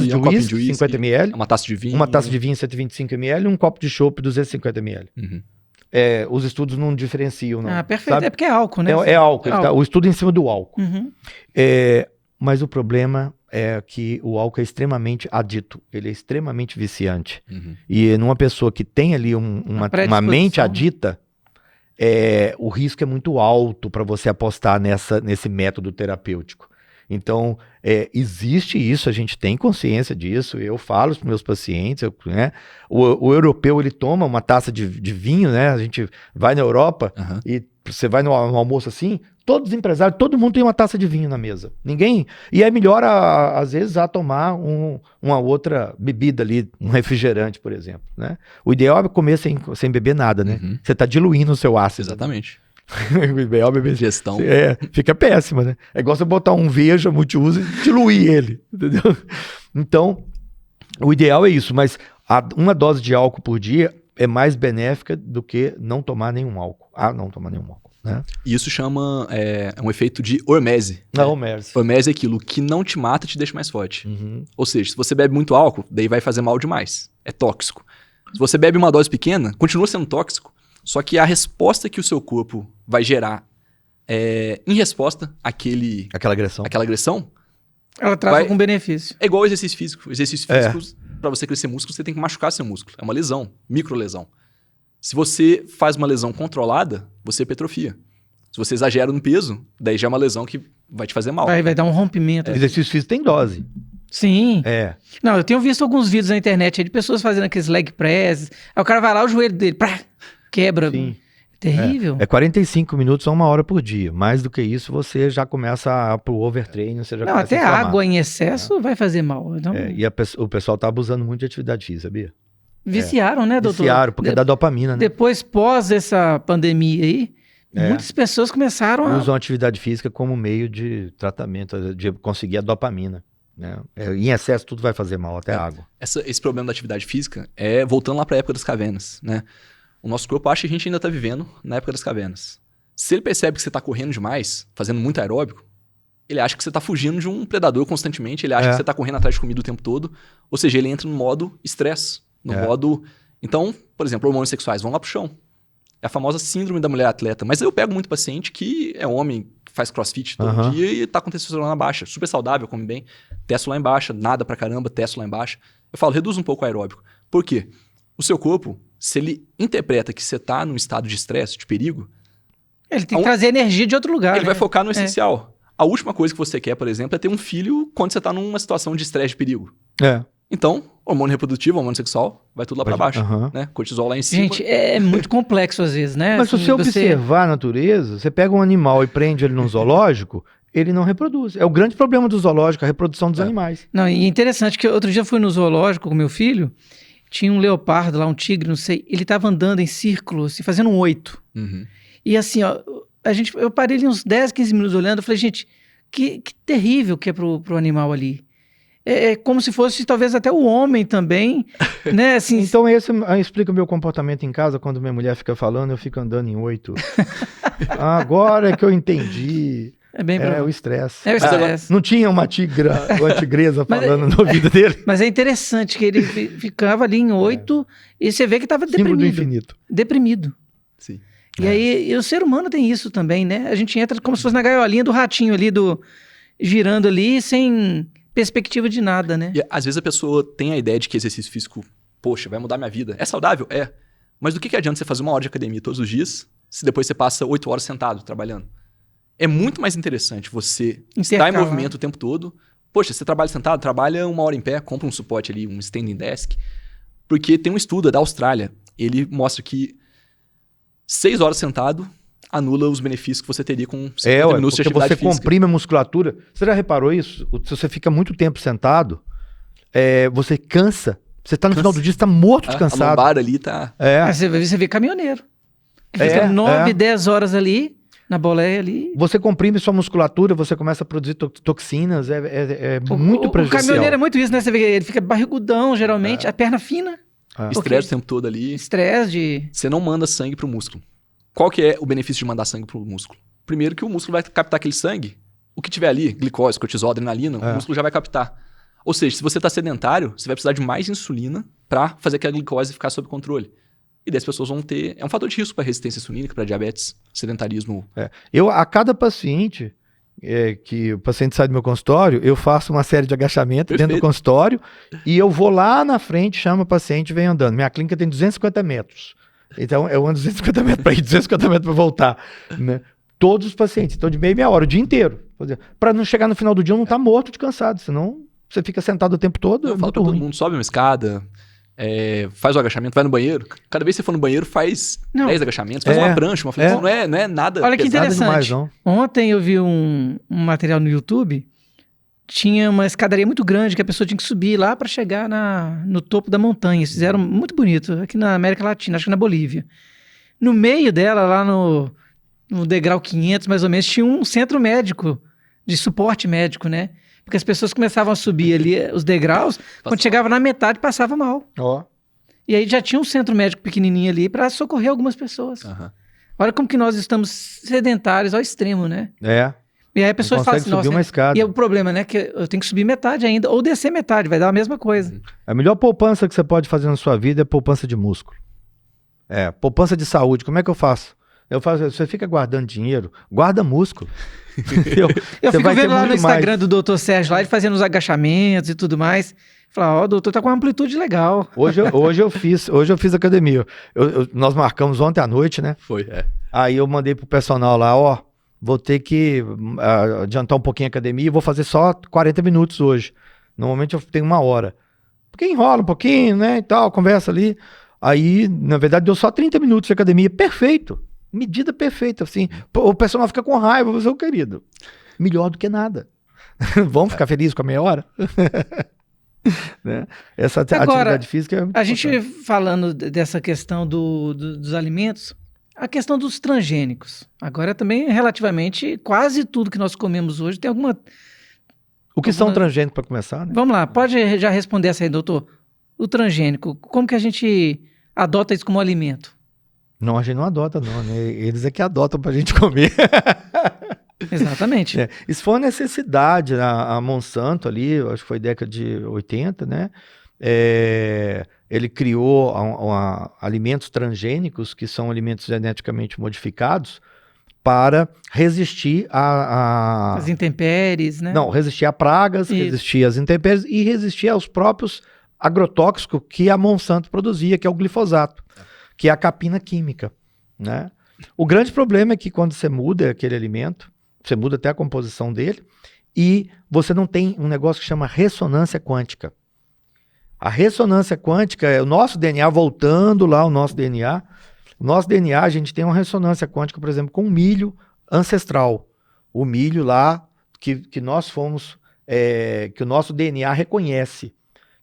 de whisky, 50 ml. É uma taça de vinho. Uma taça de vinho, 125 ml, e um copo de chopp, 250 ml. Os estudos não diferenciam, não. Perfeito. Sabe? É porque é álcool, né? É álcool. O estudo é em cima do álcool. Mas o problema é que o álcool é extremamente adito. Ele é extremamente viciante. E numa pessoa que tem ali uma mente adita, o risco é muito alto para você apostar nesse método terapêutico. Então, existe isso, a gente tem consciência disso, eu falo para os meus pacientes, né? O europeu, ele toma uma taça de vinho, né? A gente vai na Europa e você vai no almoço assim, todos os empresários, todo mundo tem uma taça de vinho na mesa. Ninguém... E é melhor, às vezes, a tomar uma outra bebida ali, um refrigerante, por exemplo, né? O ideal é comer sem beber nada, né? Você está diluindo o seu ácido. Exatamente. O ideal é beber. Gestão. Fica péssima, né? É igual você botar um Veja multiuso e diluir ele, entendeu? Então, o ideal é isso, mas uma dose de álcool por dia é mais benéfica do que não tomar nenhum álcool. Não tomar nenhum álcool, né? E isso chama um efeito de hormese. Hormese é aquilo que não te mata, te deixa mais forte. Uhum. Ou seja, se você bebe muito álcool, daí vai fazer mal demais. É tóxico. Se você bebe uma dose pequena, continua sendo tóxico, só que a resposta que o seu corpo vai gerar em resposta Aquela agressão, ela traz algum benefício. É igual ao exercício físico. Exercício físico, para você crescer músculo, você tem que machucar seu músculo. É uma lesão, microlesão. Se você faz uma lesão controlada, você hipertrofia. Se você exagera no peso, daí já é uma lesão que vai te fazer mal. Vai dar um rompimento. Exercício físico tem dose. Sim. Não, eu tenho visto alguns vídeos na internet aí de pessoas fazendo aqueles leg press. Aí o cara vai lá, o joelho dele, quebra. Sim. Terrível. 45 minutos a 1 hora por dia. Mais do que isso, você já começa pro overtraining. Você já até água em excesso vai fazer mal. Então... E o pessoal tá abusando muito de atividade física, sabia? Viciaram, né, doutor? Viciaram, porque dá dopamina, né? Depois, pós essa pandemia aí, muitas pessoas começaram usam a atividade física como meio de tratamento, de conseguir a dopamina. Né? Em excesso, tudo vai fazer mal, até a água. Esse problema da atividade física voltando lá para a época das cavernas, né? O nosso corpo acha que a gente ainda está vivendo na época das cavernas. Se ele percebe que você está correndo demais, fazendo muito aeróbico, ele acha que você está fugindo de um predador constantemente, ele acha que você está correndo atrás de comida o tempo todo, ou seja, ele entra no modo estresse, no modo... Então, por exemplo, hormônios sexuais vão lá pro chão. É a famosa síndrome da mulher atleta. Mas eu pego muito paciente que é homem, que faz crossfit todo dia e tá com testosterona baixa, super saudável, come bem, testo lá embaixo, nada pra caramba, testo lá embaixo. Eu falo, reduz um pouco o aeróbico. Por quê? O seu corpo, se ele interpreta que você tá num estado de estresse, de perigo... Ele tem que trazer energia de outro lugar. Ele vai focar no essencial. A última coisa que você quer, por exemplo, é ter um filho quando você tá numa situação de estresse, de perigo. Então, hormônio reprodutivo, hormônio sexual, vai tudo lá pra baixo, né? Cortisol lá em cima. Gente, é muito complexo às vezes, né? Mas se você observar a natureza, você pega um animal e prende ele num zoológico, ele não reproduz. É o grande problema do zoológico, a reprodução dos animais. Não, e é interessante que outro dia eu fui no zoológico com meu filho, tinha um leopardo lá, um tigre, não sei, ele tava andando em círculo, assim, fazendo um 8. E assim, ó, eu parei ali uns 10, 15 minutos olhando, eu falei, gente, que terrível que é pro animal ali. É como se fosse talvez até o homem também, né? Assim, então esse explica o meu comportamento em casa, quando minha mulher fica falando, eu fico andando em 8. Agora é que eu entendi. É bem o estresse. É o estresse. Não tinha uma tigresa falando no ouvido dele. Mas é interessante que ele ficava ali em 8 e você vê que estava deprimido. Símbolo do infinito. Deprimido. Sim. E aí, o ser humano tem isso também, né? A gente entra como se fosse na gaiolinha do ratinho ali, girando ali, sem perspectiva de nada, né? E às vezes a pessoa tem a ideia de que exercício físico, poxa, vai mudar minha vida. É saudável? É. Mas do que adianta você fazer 1 hora de academia todos os dias, se depois você passa 8 horas sentado, trabalhando? É muito mais interessante você estar em movimento o tempo todo. Poxa, você trabalha sentado, trabalha 1 hora em pé, compra um suporte ali, um standing desk. Porque tem um estudo da Austrália, ele mostra que 6 horas sentado anula os benefícios que você teria com 50 minutos de atividade física. Você comprime a musculatura. Você já reparou isso? Se você fica muito tempo sentado, você cansa. Você tá no final do dia, você tá morto de cansado. A lombar ali tá... Você vê caminhoneiro. Fica 9, 10 horas ali, na boleia ali. Você comprime sua musculatura, você começa a produzir toxinas, muito prejudicial. O caminhoneiro é muito isso, né? Você vê, ele fica barrigudão, geralmente, a perna fina. Estresse o tempo todo ali. Estresse Você não manda sangue pro músculo. Qual que é o benefício de mandar sangue pro músculo? Primeiro que o músculo vai captar aquele sangue, o que tiver ali, glicose, cortisol, adrenalina, o músculo já vai captar. Ou seja, se você tá sedentário, você vai precisar de mais insulina para fazer aquela glicose ficar sob controle. E daí as pessoas vão ter... É um fator de risco para resistência insulínica, para diabetes, sedentarismo. A cada paciente que o paciente sai do meu consultório, eu faço uma série de agachamentos dentro do consultório e eu vou lá na frente, chamo o paciente e venho andando. Minha clínica tem 250 metros. Então, eu ando 250 metros para ir, 250 metros para voltar. Né? Todos os pacientes. Então, de meia hora, o dia inteiro. Para não chegar no final do dia, eu não estar morto de cansado. Senão, você fica sentado o tempo todo. Eu falo para todo mundo, sobe uma escada, faz o agachamento, vai no banheiro. Cada vez que você for no banheiro, faz 10 agachamentos, faz uma prancha, uma flexão. Não é nada. Olha que interessante. Demais, ontem eu vi um material no YouTube. Tinha uma escadaria muito grande que a pessoa tinha que subir lá para chegar no topo da montanha. Eles fizeram muito bonito, aqui na América Latina, acho que na Bolívia. No meio dela, lá no degrau 500, mais ou menos, tinha um centro médico, de suporte médico, né? Porque as pessoas começavam a subir ali os degraus, quando chegava na metade, passava mal. Ó. E aí já tinha um centro médico pequenininho ali para socorrer algumas pessoas. Aham. Olha como que nós estamos sedentários ao extremo, né? É. E aí a pessoa fala assim, subir nossa, uma escada. e o problema, né, que eu tenho que subir metade ainda, ou descer metade, vai dar a mesma coisa. A melhor poupança que você pode fazer na sua vida é poupança de músculo. Poupança de saúde. Como é que eu faço? Eu faço, você fica guardando dinheiro, guarda músculo. Entendeu? Eu Você fico vai ter vendo lá no muito Instagram mais. do Dr. Sérgio lá, ele fazendo os agachamentos e tudo mais. Falar, ó, o doutor tá com uma amplitude legal. Hoje eu fiz academia. Nós marcamos ontem à noite, né? Foi, Aí eu mandei pro personal lá, ó, vou ter que adiantar um pouquinho a academia e vou fazer só 40 minutos hoje. Normalmente eu tenho 1 hora. Porque enrola um pouquinho, né, e tal, conversa ali. Aí, na verdade, deu só 30 minutos de academia. Perfeito. Medida perfeita, assim. O personal fica com raiva, você, querido. Melhor do que nada. Vamos ficar felizes com a meia hora? Né? Essa Agora, atividade física é muito a gente importante. falando dessa questão dos alimentos, a questão dos transgênicos. Agora também, relativamente, quase tudo que nós comemos hoje tem alguma... O que são transgênicos para começar, né? Vamos lá, pode já responder essa aí, doutor. O transgênico, como que a gente adota isso como alimento? Não, a gente não adota, não, né? Eles é que adotam pra gente comer. Exatamente. Isso foi uma necessidade. A Monsanto ali, acho que foi década de 80, né? Ele criou alimentos transgênicos, que são alimentos geneticamente modificados, para resistir As intempéries, né? Não, resistir a pragas, Isso. resistir às intempéries e resistir aos próprios agrotóxicos que a Monsanto produzia, que é o glifosato, que é a capina química, né? O grande problema é que quando você muda aquele alimento, você muda até a composição dele, e você não tem um negócio que chama ressonância quântica. A ressonância quântica é o nosso DNA, voltando lá ao nosso DNA. O nosso DNA, a gente tem uma ressonância quântica, por exemplo, com o milho ancestral. O milho lá que nós fomos, que o nosso DNA reconhece,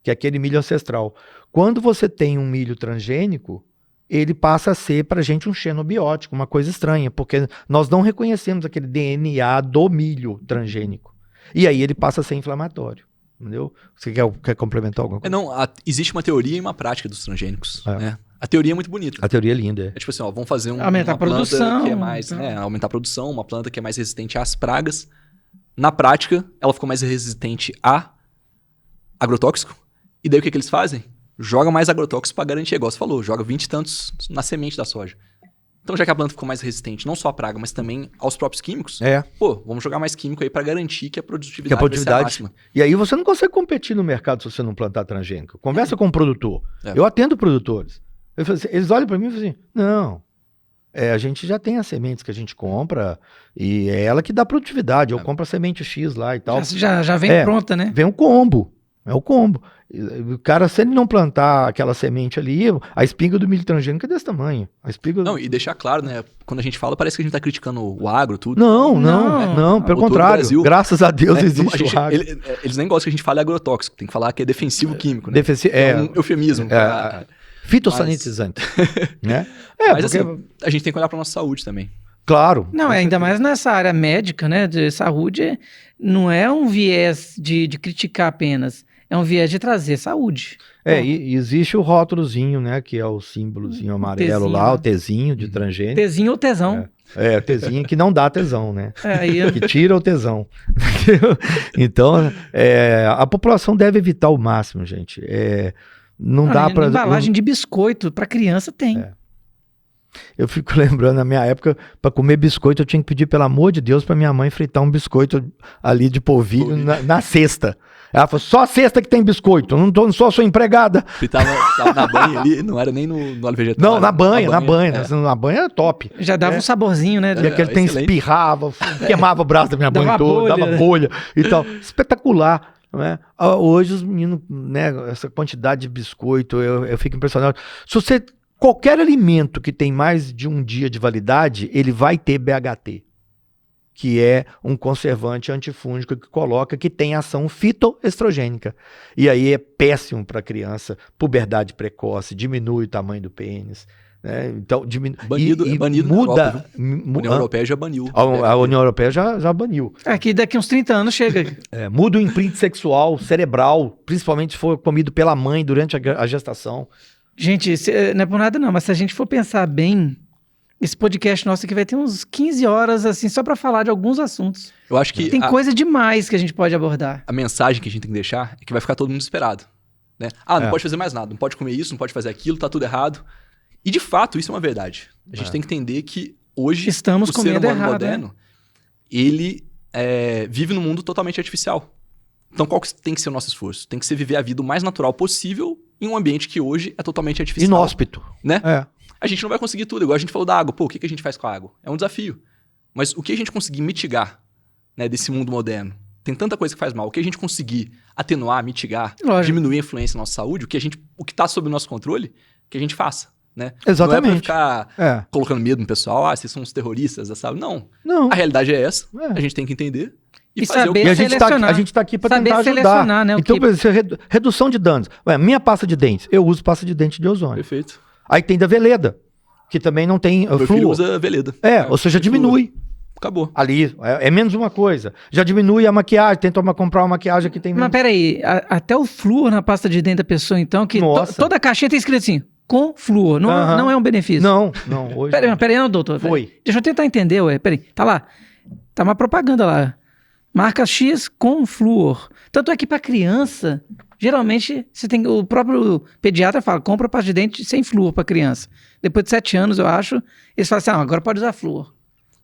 que é aquele milho ancestral. Quando você tem um milho transgênico, ele passa a ser para a gente um xenobiótico, uma coisa estranha, porque nós não reconhecemos aquele DNA do milho transgênico. E aí ele passa a ser inflamatório. Entendeu? Você quer complementar alguma coisa? Não, existe uma teoria e uma prática dos transgênicos. Né? A teoria é muito bonita. A teoria é linda. É tipo assim, ó, vamos fazer aumentar uma a produção, planta que é mais... aumentar a produção, uma planta que é mais resistente às pragas. Na prática, ela ficou mais resistente a agrotóxico. E daí o que eles fazem? Joga mais agrotóxico para garantir, igual você falou, joga 20 e tantos na semente da soja. Então, já que a planta ficou mais resistente, não só à praga, mas também aos próprios químicos, vamos jogar mais químico aí para garantir que a produtividade vai ser a máxima. E aí você não consegue competir no mercado se você não plantar transgênico. Conversa com o produtor. Eu atendo produtores. Eles olham para mim e falam assim, não, a gente já tem as sementes que a gente compra e é ela que dá produtividade. Eu compro a semente X lá e tal. Já vem pronta, né? Vem um combo. É o combo. O cara, se ele não plantar aquela semente ali, a espiga do milho transgênico é desse tamanho. A espiga... Não, e deixar claro, né? Quando a gente fala, parece que a gente tá criticando o agro, tudo. Não, pelo contrário. Brasil, graças a Deus existe o agro. Eles nem gostam que a gente fale agrotóxico, tem que falar que é defensivo químico, né? É um eufemismo. Fitossanitizante. Né? Mas porque... assim, a gente tem que olhar pra nossa saúde também. Claro. Não, ainda mais nessa área médica, né? De saúde, não é um viés de criticar apenas. É um viés de trazer saúde. E existe o rótulozinho, né? Que é o símbolozinho amarelo Tzinho, lá, o Tzinho de transgênico. Tzinho ou tesão. O Tzinho que não dá tesão, né? Que tira o tesão. Então, a população deve evitar o máximo, gente. Não dá para... Embalagem de biscoito para criança tem. Eu fico lembrando, na minha época, para comer biscoito, eu tinha que pedir, pelo amor de Deus, para minha mãe fritar um biscoito ali de polvilho na cesta. Ela falou, só a cesta que tem biscoito, não sou a sua empregada. Fritava na banha ali, não era nem no óleo vegetal. Não, na banha. Na banha é top. Já dava um saborzinho, né? E aquele tem espirrava, queimava o braço da minha mãe todo, dava bolha e tal. Espetacular. Né? Hoje os meninos, né, essa quantidade de biscoito, eu fico impressionado. Qualquer alimento que tem mais de um dia de validade, ele vai ter BHT. que é um conservante antifúngico que tem ação fitoestrogênica. E aí é péssimo para a criança, puberdade precoce, diminui o tamanho do pênis. Né? Então, Banido na muda. Europa, a União Europeia já baniu. A União Europeia já baniu. Aqui daqui uns 30 anos chega. Muda o imprint sexual, cerebral, principalmente se for comido pela mãe durante a gestação. Gente, não é por nada não, mas se a gente for pensar bem, esse podcast nosso aqui vai ter uns 15 horas, assim, só pra falar de alguns assuntos. Eu acho que tem coisa demais que a gente pode abordar. A mensagem que a gente tem que deixar é que vai ficar todo mundo desesperado. Né? Não pode fazer mais nada, não pode comer isso, não pode fazer aquilo, tá tudo errado. E de fato, isso é uma verdade. A gente tem que entender que hoje estamos o ser comendo humano errado, moderno, ele vive num mundo totalmente artificial. Então qual que tem que ser o nosso esforço? Tem que ser viver a vida o mais natural possível em um ambiente que hoje é totalmente artificial. Inóspito. Né? A gente não vai conseguir tudo. Igual a gente falou da água. Pô, o que a gente faz com a água? É um desafio. Mas o que a gente conseguir mitigar, né, desse mundo moderno? Tem tanta coisa que faz mal. O que a gente conseguir atenuar, mitigar, diminuir a influência na nossa saúde, o que está sob o nosso controle, que a gente faça. Né? Exatamente. Não é pra ficar colocando medo no pessoal. Vocês são uns terroristas, sabe? Não. A realidade é essa. A gente tem que entender. E saber a gente tá aqui para tentar ajudar. Né, então, redução de danos. Minha pasta de dentes, eu uso pasta de dente de ozônio. Perfeito. Aí tem da Veleda, que também não tem Meu filho usa Veleda. Ou seja, diminui. Acabou. Ali, é menos uma coisa. Já diminui a maquiagem, tenta comprar uma maquiagem que tem menos. Mas peraí, até o flúor na pasta de dente da pessoa, então, que toda a caixinha tem escrito assim, com flúor, não é um benefício. Não, hoje Peraí, não, doutor. Foi. Deixa eu tentar entender, peraí, tá lá, tá uma propaganda lá. Marca X com flúor. Tanto é que para criança, geralmente, o próprio pediatra fala, compra pasta de dente sem flúor para criança. Depois de 7 anos, eu acho, eles falam assim, agora pode usar flúor.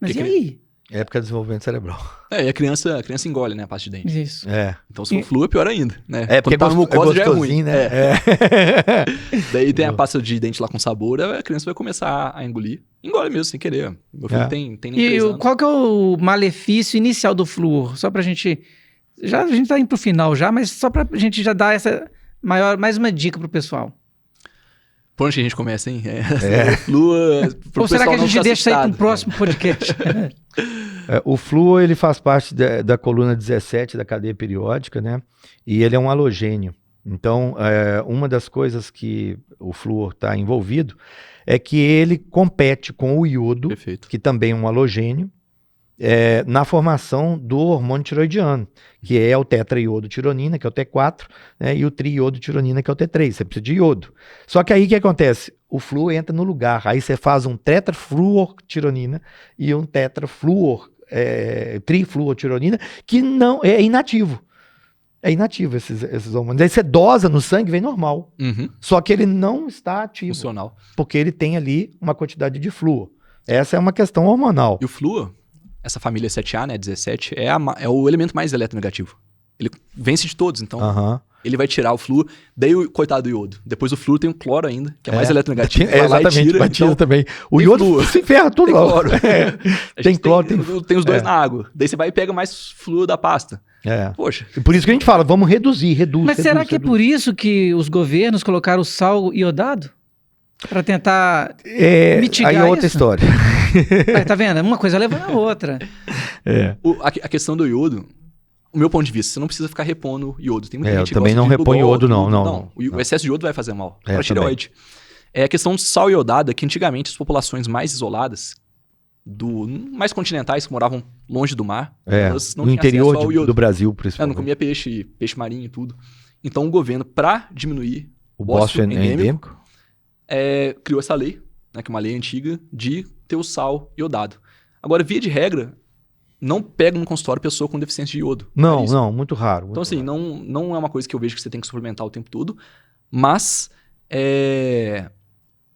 Mas e aí? Época de desenvolvimento cerebral. E a criança engole, né, a pasta de dente. Isso. Então, se for flúor, é pior ainda, né? Porque quando tá no mucosa já é ruim. Né? Daí tem a pasta de dente lá com sabor, a criança vai começar a engolir. Engole mesmo, sem querer. Meu filho tem nem 3 anos. Qual que é o malefício inicial do flúor? Só pra gente... a gente tá indo pro final já, mas só pra gente já dar mais uma dica pro pessoal. Por onde a gente começa, hein? Flúor... Ou será que a gente deixa isso aí para um próximo podcast? O flúor, ele faz parte da coluna 17 da cadeia periódica, né? E ele é um halogênio. Então, uma das coisas que o flúor está envolvido é que ele compete com o iodo, que também é um halogênio, na formação do hormônio tiroidiano, que é o tetraiodotironina, que é o T4, né, e o triiodotironina, que é o T3. Você precisa de iodo. Só que aí o que acontece? O flúor entra no lugar. Aí você faz um tetrafluortironina e um trifluortironina, que não é inativo. É inativo esses hormônios. Aí você dosa no sangue, vem normal. Só que ele não está ativo. Funcional. Porque ele tem ali uma quantidade de flúor. Essa é uma questão hormonal. E o flúor, essa família 7A, né, 17, é o elemento mais eletronegativo. Ele vence de todos, então ele vai tirar o flúor, daí o coitado do iodo. Depois o flúor tem o cloro ainda, que é mais eletronegativo. Exatamente, vai tira também. O iodo se ferra tudo lá. Tem cloro. Tem os dois na água. Daí você vai e pega mais flúor da pasta. Poxa. E por isso que a gente fala, vamos reduz. Mas será que é por isso que os governos colocaram o sal iodado? Para tentar mitigar isso? Aí é outra história. Tá vendo? Uma coisa leva a outra. A questão do iodo, o meu ponto de vista, você não precisa ficar repondo iodo. Tem muita gente eu também não reponho iodo, não. O excesso de iodo vai fazer mal para a tireoide. É a questão do sal iodado, que antigamente as populações mais isoladas, mais continentais, que moravam longe do mar, elas não no tinham interior acesso ao iodo. do Brasil, principalmente. Não comia peixe marinho e tudo. Então o governo, para diminuir o bócio endêmico, criou essa lei, né, que é uma lei antiga, de ter o sal iodado. Agora, via de regra, não pega no consultório pessoa com deficiência de iodo. Não, muito raro. Então, assim, não é uma coisa que eu vejo que você tem que suplementar o tempo todo, mas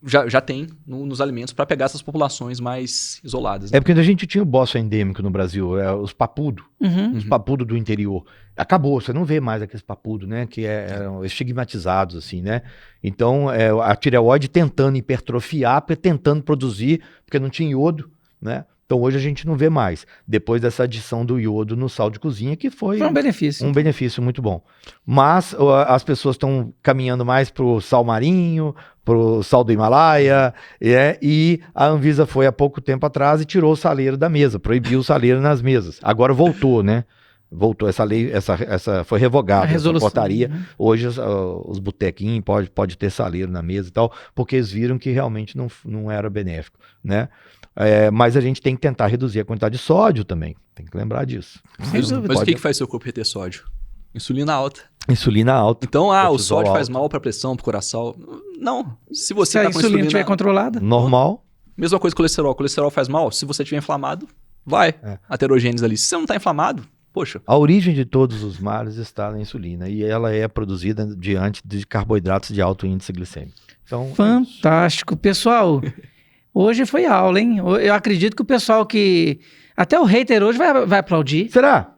já tem nos alimentos para pegar essas populações mais isoladas. Né? É porque a gente tinha o bócio endêmico no Brasil, os papudos, os papudos do interior. Acabou, você não vê mais aqueles papudos, né, que eram estigmatizados, assim, né? Então, a tireoide tentando hipertrofiar, tentando produzir, porque não tinha iodo, né? Então hoje a gente não vê mais, depois dessa adição do iodo no sal de cozinha, que foi um benefício. um benefício muito bom. Mas as pessoas estão caminhando mais para o sal marinho, para o sal do Himalaia, e a Anvisa foi há pouco tempo atrás e tirou o saleiro da mesa, proibiu o saleiro nas mesas. Agora voltou, né? Voltou essa lei, essa foi revogada, essa portaria. Hoje os botequinhos pode ter saleiro na mesa e tal, porque eles viram que realmente não era benéfico, né? Mas a gente tem que tentar reduzir a quantidade de sódio também, tem que lembrar disso. Mas o que faz seu corpo reter sódio? Insulina alta. Insulina alta. Então, o sódio faz mal para a pressão, para o coração. Não, se você a insulina estiver controlada. Normal. Mesma coisa com colesterol. Colesterol faz mal, se você estiver inflamado, vai. Aterogênese ali. Se você não está inflamado, poxa. A origem de todos os males está na insulina e ela é produzida diante de carboidratos de alto índice glicêmico. Então, fantástico. Pessoal, hoje foi aula, hein? Eu acredito que o pessoal que... Até o hater hoje vai aplaudir. Será?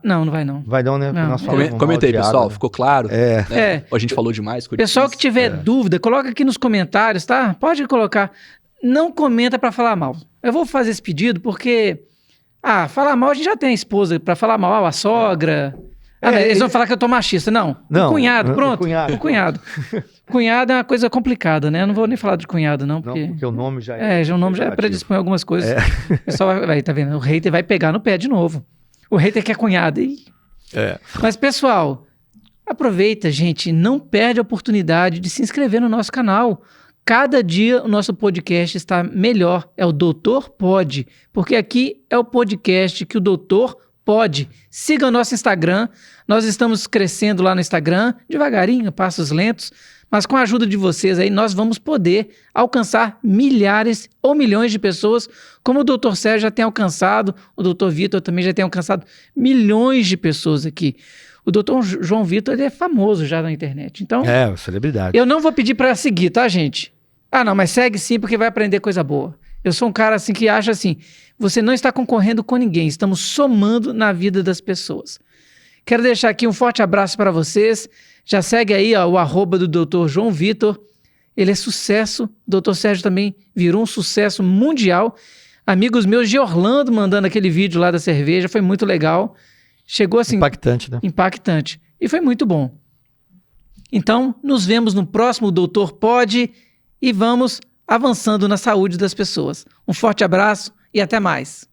Não vai não. Vai não, né? Não. Nós falamos Comentei, pessoal. Né? Ficou claro? Né? A gente falou demais. Pessoal que tiver dúvida, coloca aqui nos comentários, tá? Pode colocar. Não comenta pra falar mal. Eu vou fazer esse pedido porque... falar mal, a gente já tem a esposa pra falar mal, a sogra... eles vão falar que eu tô machista. Não. O cunhado, pronto. O cunhado. Cunhado é uma coisa complicada, né? Eu não vou nem falar de cunhado, não. Porque o nome já é... o nome já predispõe algumas coisas. O pessoal vai, tá vendo? O hater vai pegar no pé de novo. O hater que é cunhado. Mas, pessoal, aproveita, gente. Não perde a oportunidade de se inscrever no nosso canal. Cada dia o nosso podcast está melhor. É o Doutor Pode. Porque aqui é o podcast que o doutor pode. Siga o nosso Instagram. Nós estamos crescendo lá no Instagram, devagarinho, passos lentos, mas com a ajuda de vocês aí, nós vamos poder alcançar milhares ou milhões de pessoas, como o Dr. Sérgio já tem alcançado, o Dr. Vitor também já tem alcançado milhões de pessoas aqui. O Dr. João Vitor, ele é famoso já na internet. Então, celebridade. Eu não vou pedir para seguir, tá, gente? Não, mas segue sim, porque vai aprender coisa boa. Eu sou um cara assim que acha assim, você não está concorrendo com ninguém, estamos somando na vida das pessoas. Quero deixar aqui um forte abraço para vocês. Já segue aí o @ do Dr. João Vitor. Ele é sucesso. O Dr. Sérgio também virou um sucesso mundial. Amigos meus de Orlando mandando aquele vídeo lá da cerveja, foi muito legal. Chegou assim... Impactante, né? Impactante. E foi muito bom. Então, nos vemos no próximo Doutor Pode e vamos avançando na saúde das pessoas. Um forte abraço e até mais.